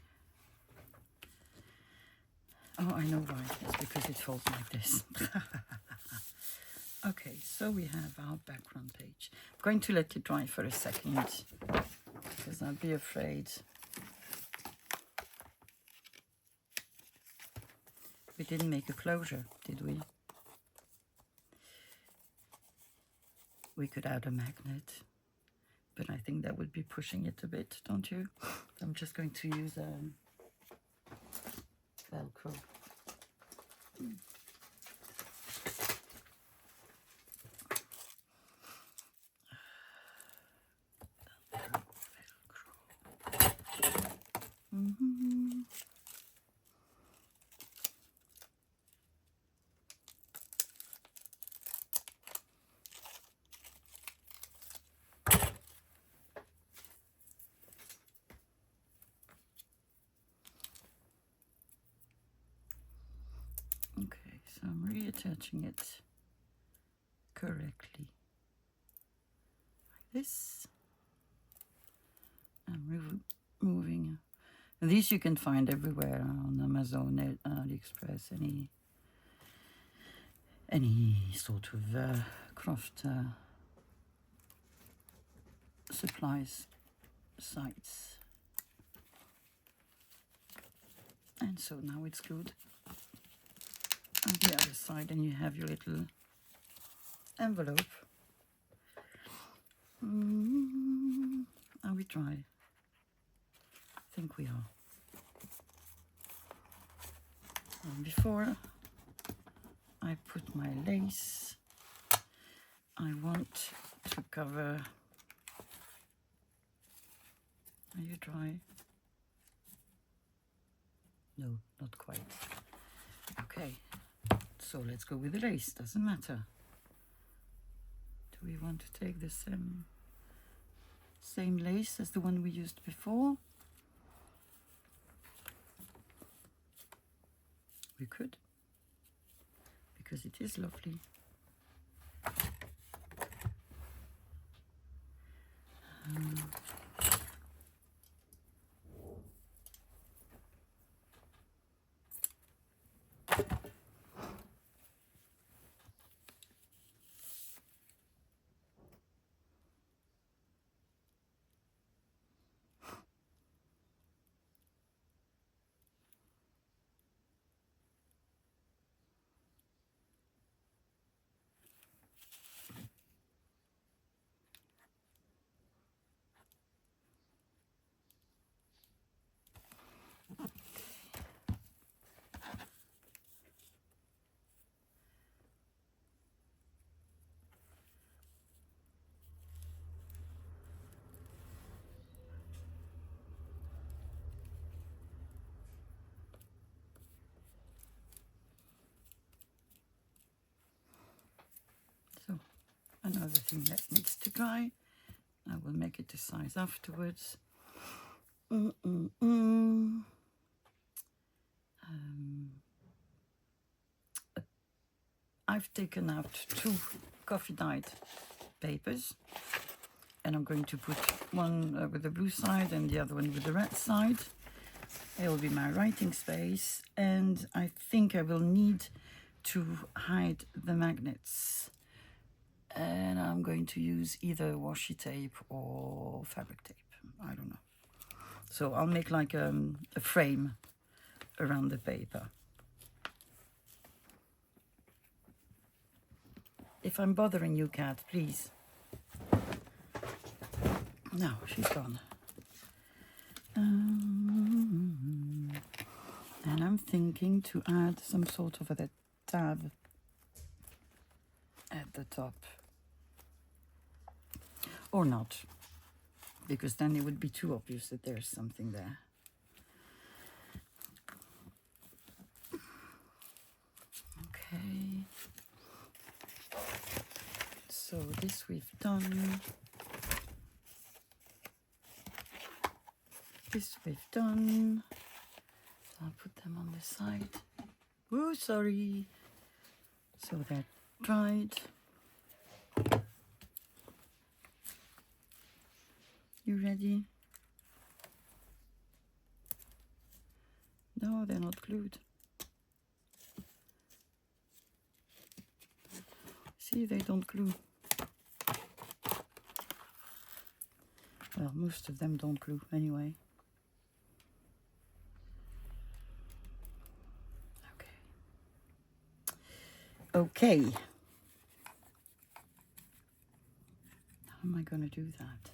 Oh, I know why. It's because it folds like this. Okay, so we have our background page. I'm going to let it dry for a second because I'd be afraid we didn't make a closure, did we? We could add a magnet, but I think that would be pushing it a bit, don't you? I'm just going to use Velcro. Mm-hmm. Okay, so I'm reattaching it correctly. Like this. I'm moving. And these you can find everywhere on Amazon, AliExpress, any sort of craft supplies sites. And so now it's glued on the other side, and you have your little envelope. Are we dry? I think we are. And before I put my lace, I want to cover. Are you dry? No, not quite. Okay, so let's go with the lace, doesn't matter. Do we want to take the same lace as the one we used before? We could, because it is lovely. So another thing that needs to dry. I will make it the size afterwards. I've taken out 2 coffee dyed papers, and I'm going to put one with the blue side and the other one with the red side. It will be my writing space, and I think I will need to hide the magnets, and I'm going to use either washi tape or fabric tape. I don't know. So I'll make like a frame around the paper. If I'm bothering you, Cat, please. No, she's gone. And I'm thinking to add some sort of a tab at the top. Or not, because then it would be too obvious that there's something there. Okay. So this we've done. This we've done. I'll put them on the side. Oh, sorry. So they're dried. You ready? No, they're not glued. See, they don't glue. Well, most of them don't glue anyway. Okay. How am I going to do that?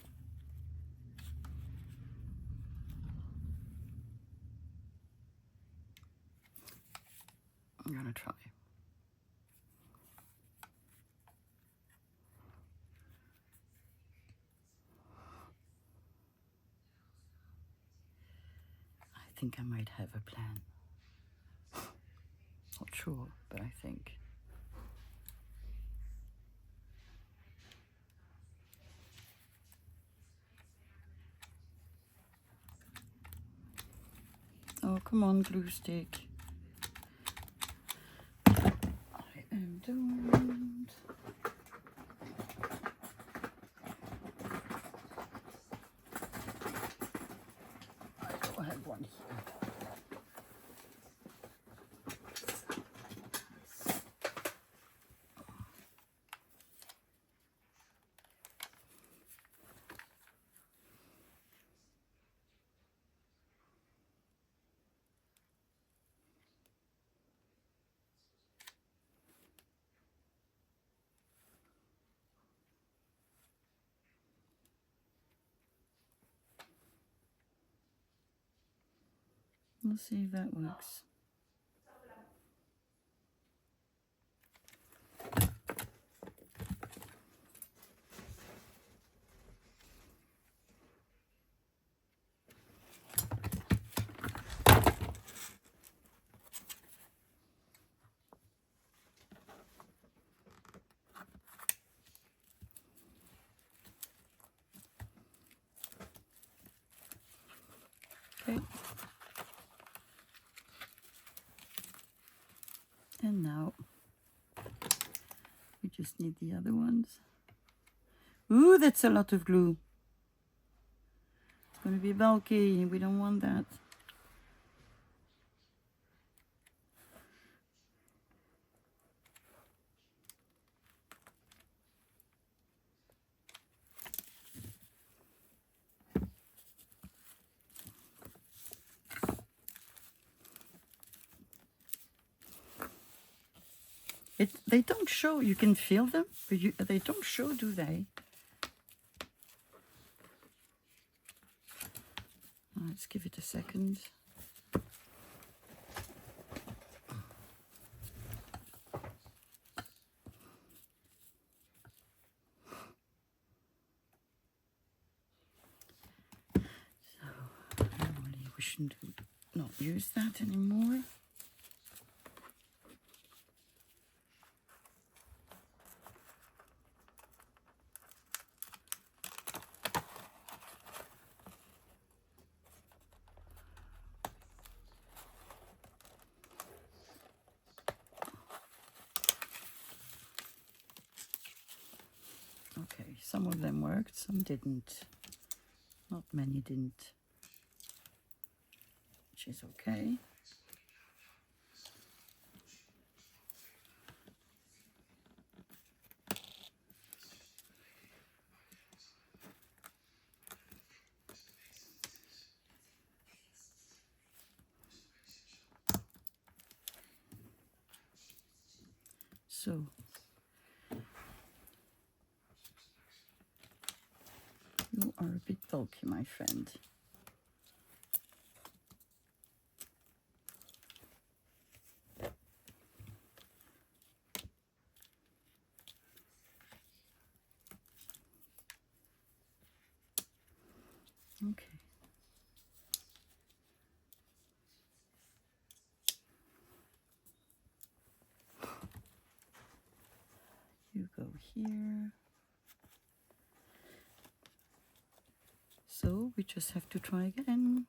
I'm going to try. I think I might have a plan. Not sure, but I think. Oh, come on, glue stick. I am doomed. I have one here. We'll see if that works. Okay. And now we just need the other ones. Ooh, that's a lot of glue. It's going to be bulky. We don't want that. They don't show. You can feel them, but they don't show, do they? Let's give it a second. So normally we shouldn't not use that anymore. Okay, some of them worked, some didn't. Not many didn't, which is okay. So you are a bit bulky, my friend. Okay. You go here. So we just have to try again.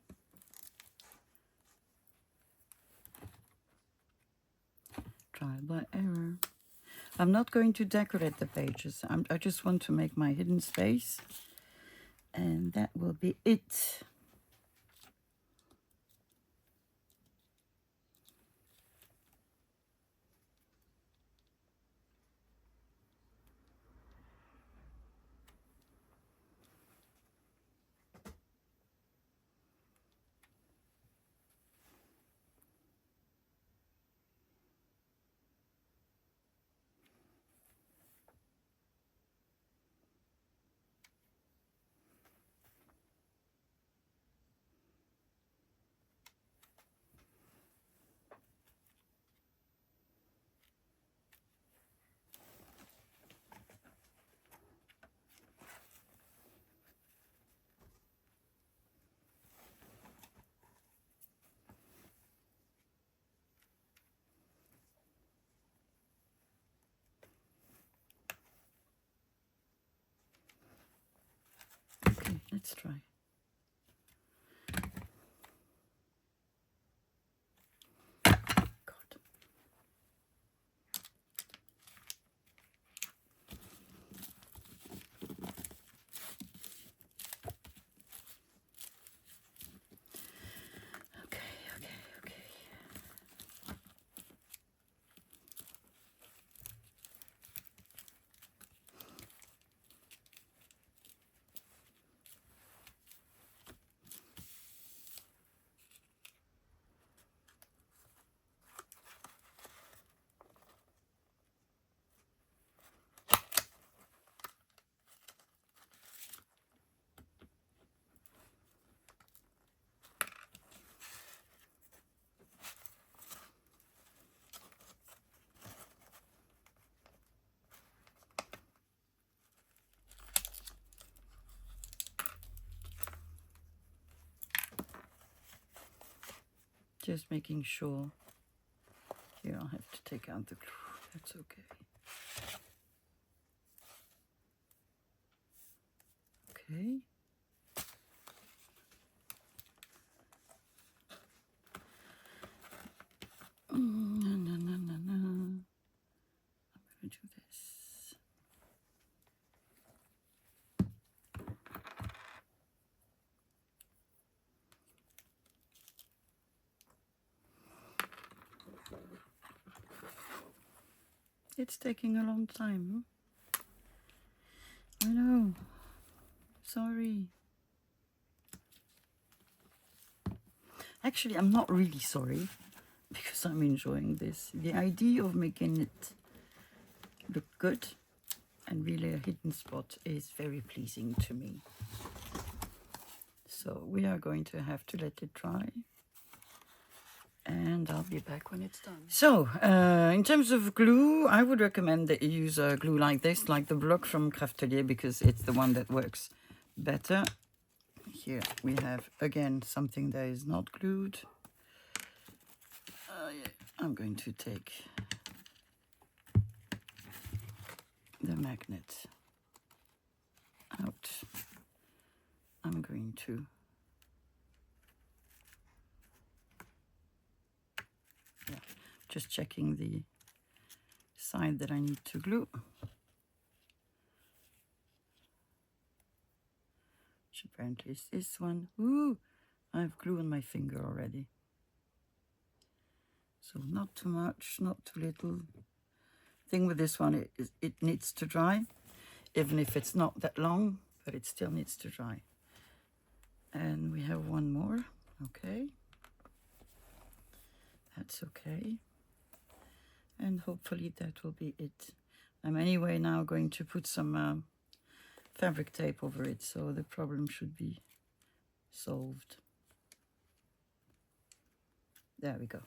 trial by error. I'm not going to decorate the pages. I just want to make my hidden space. And that will be it. Okay, let's try. God. Okay, okay, okay. Just making sure. Here, I'll have to take out the glue. That's okay. Okay. No, no, no, no, no. I'm going to do this. It's taking a long time. I know. Sorry. Actually, I'm not really sorry because I'm enjoying this. The idea of making it look good and really a hidden spot is very pleasing to me. So we are going to have to let it dry. And I'll be back when it's done. So, in terms of glue, I would recommend that you use a glue like this, like the block from Craftelier, because it's the one that works better. Here we have, again, something that is not glued. Yeah. I'm going to take the magnet out. I'm going to just checking the side that I need to glue. Which apparently is this one. Ooh, I have glue on my finger already. So not too much, not too little. Thing with this one is it needs to dry, even if it's not that long, but it still needs to dry. And we have one more. Okay. That's okay. And hopefully that will be it. I'm anyway now going to put some fabric tape over it, so the problem should be solved. There we go.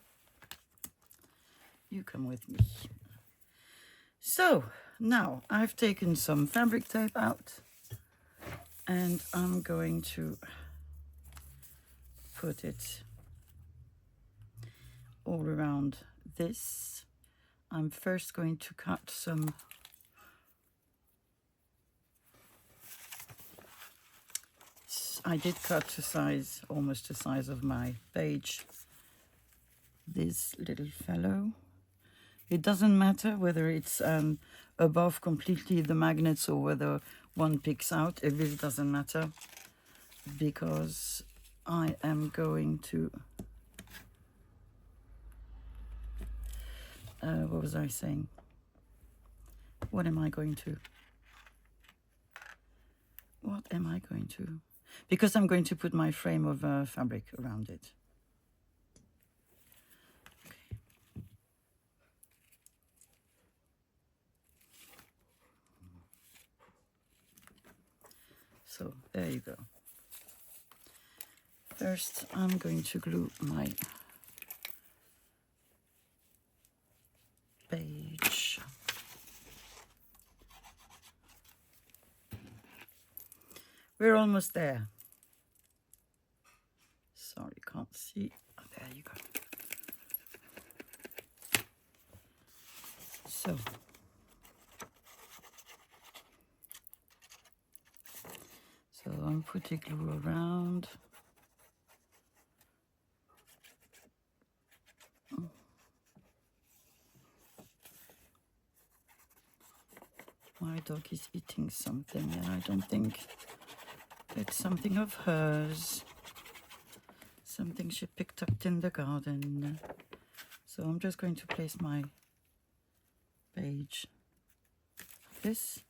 You come with me. So now I've taken some fabric tape out and I'm going to put it all around this. I'm first going to cut some I did cut to size, almost the size of my page, this little fellow. It doesn't matter whether it's above completely the magnets or whether one picks out. It really doesn't matter, because I am going to... what was I saying? What am I going to? What am I going to? Because I'm going to put my frame of fabric around it. So there you go. First, I'm going to glue my page. We're almost there. Sorry, can't see. Oh, there you go. So I'm putting glue around. My dog is eating something, and I don't think it's something of hers. Something she picked up in the garden. So I'm just going to place my page like this.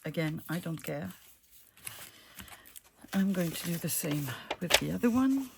Again, I don't care. I'm going to do the same with the other one.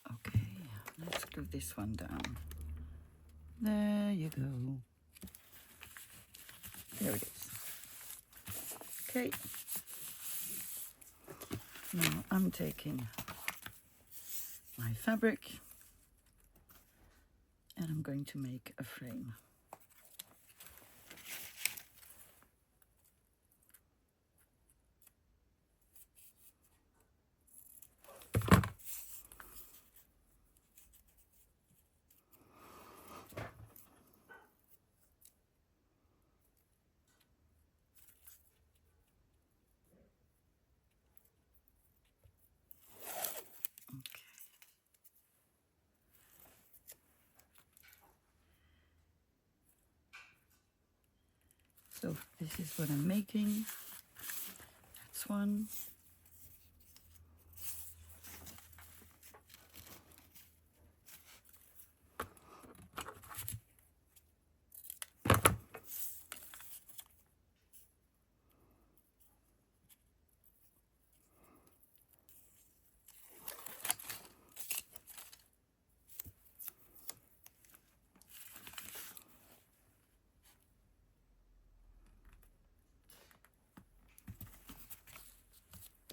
Okay, let's glue this one down. There you go. There it is. Okay. Now I'm taking my fabric and I'm going to make a frame. So this is what I'm making. That's one.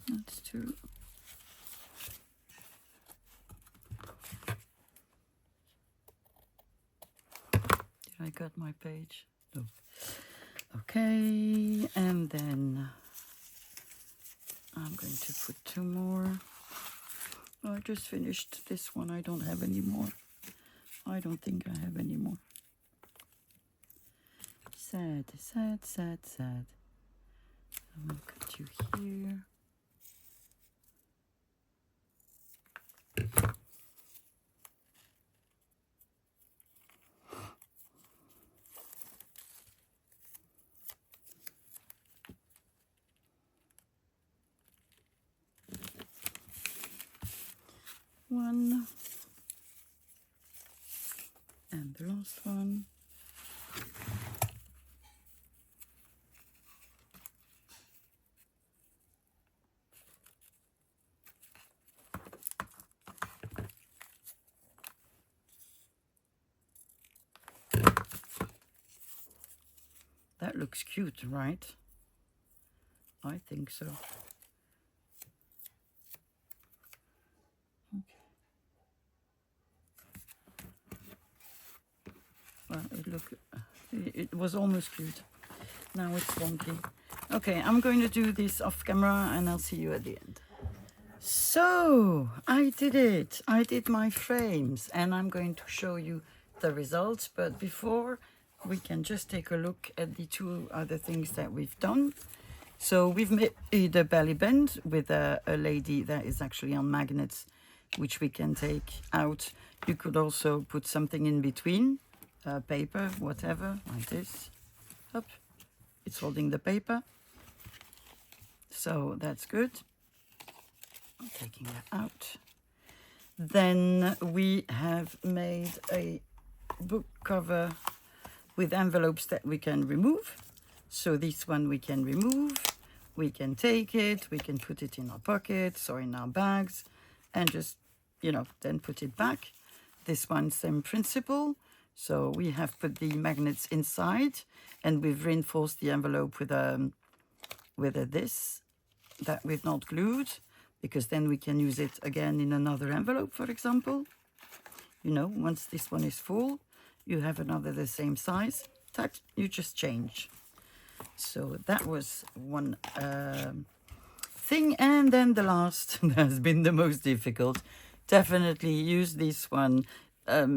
That's two. Did I cut my page? No. Okay, and then I'm going to put two more. Oh, I just finished this one. I don't have any more. I don't think I have any more. Sad, sad, sad, sad. I'm going to cut you here. One. And the last one. That looks cute, right? I think so. Okay. It was almost glued. Now it's wonky. Okay, I'm going to do this off camera and I'll see you at the end. So I did it. I did my frames and I'm going to show you the results. But before, we can just take a look at the two other things that we've done. So we've made a belly band with a lady that is actually on magnets, which we can take out. You could also put something in between, paper, whatever, like this. Up, it's holding the paper. So that's good. I'm taking that out. Then we have made a book cover with envelopes that we can remove. So this one we can remove, we can take it, we can put it in our pockets or in our bags and just, you know, then put it back. This one, same principle. So we have put the magnets inside and we've reinforced the envelope with this that we've not glued, because then we can use it again in another envelope, for example. You know, once this one is full, you have another the same size, that you just change. So that was one thing. And then the last has been the most difficult. Definitely use this one. Hot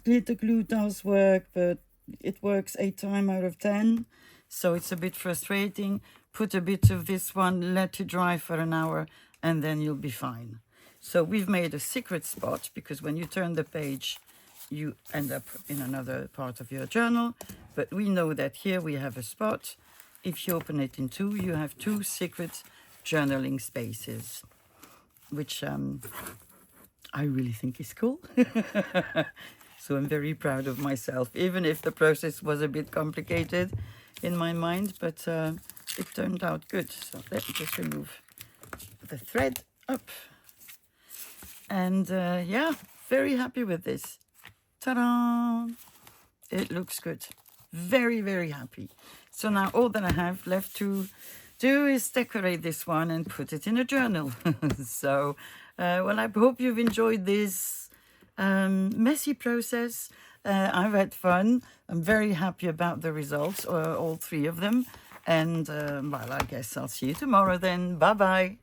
glitter glue does work, but it works 8 times out of 10. So it's a bit frustrating. Put a bit of this one, let it dry for an hour, and then you'll be fine. So we've made a secret spot, because when you turn the page, you end up in another part of your journal. But we know that here we have a spot. If you open it in two, you have 2 secret journaling spaces, which I really think is cool. So I'm very proud of myself, even if the process was a bit complicated in my mind, but it turned out good. So let me just remove the thread up. And yeah, very happy with this. Ta-da! It looks good. Very, very happy. So now all that I have left to do is decorate this one and put it in a journal. So, well, I hope you've enjoyed this messy process. I've had fun. I'm very happy about the results, all 3 of them. And, well, I guess I'll see you tomorrow then. Bye-bye.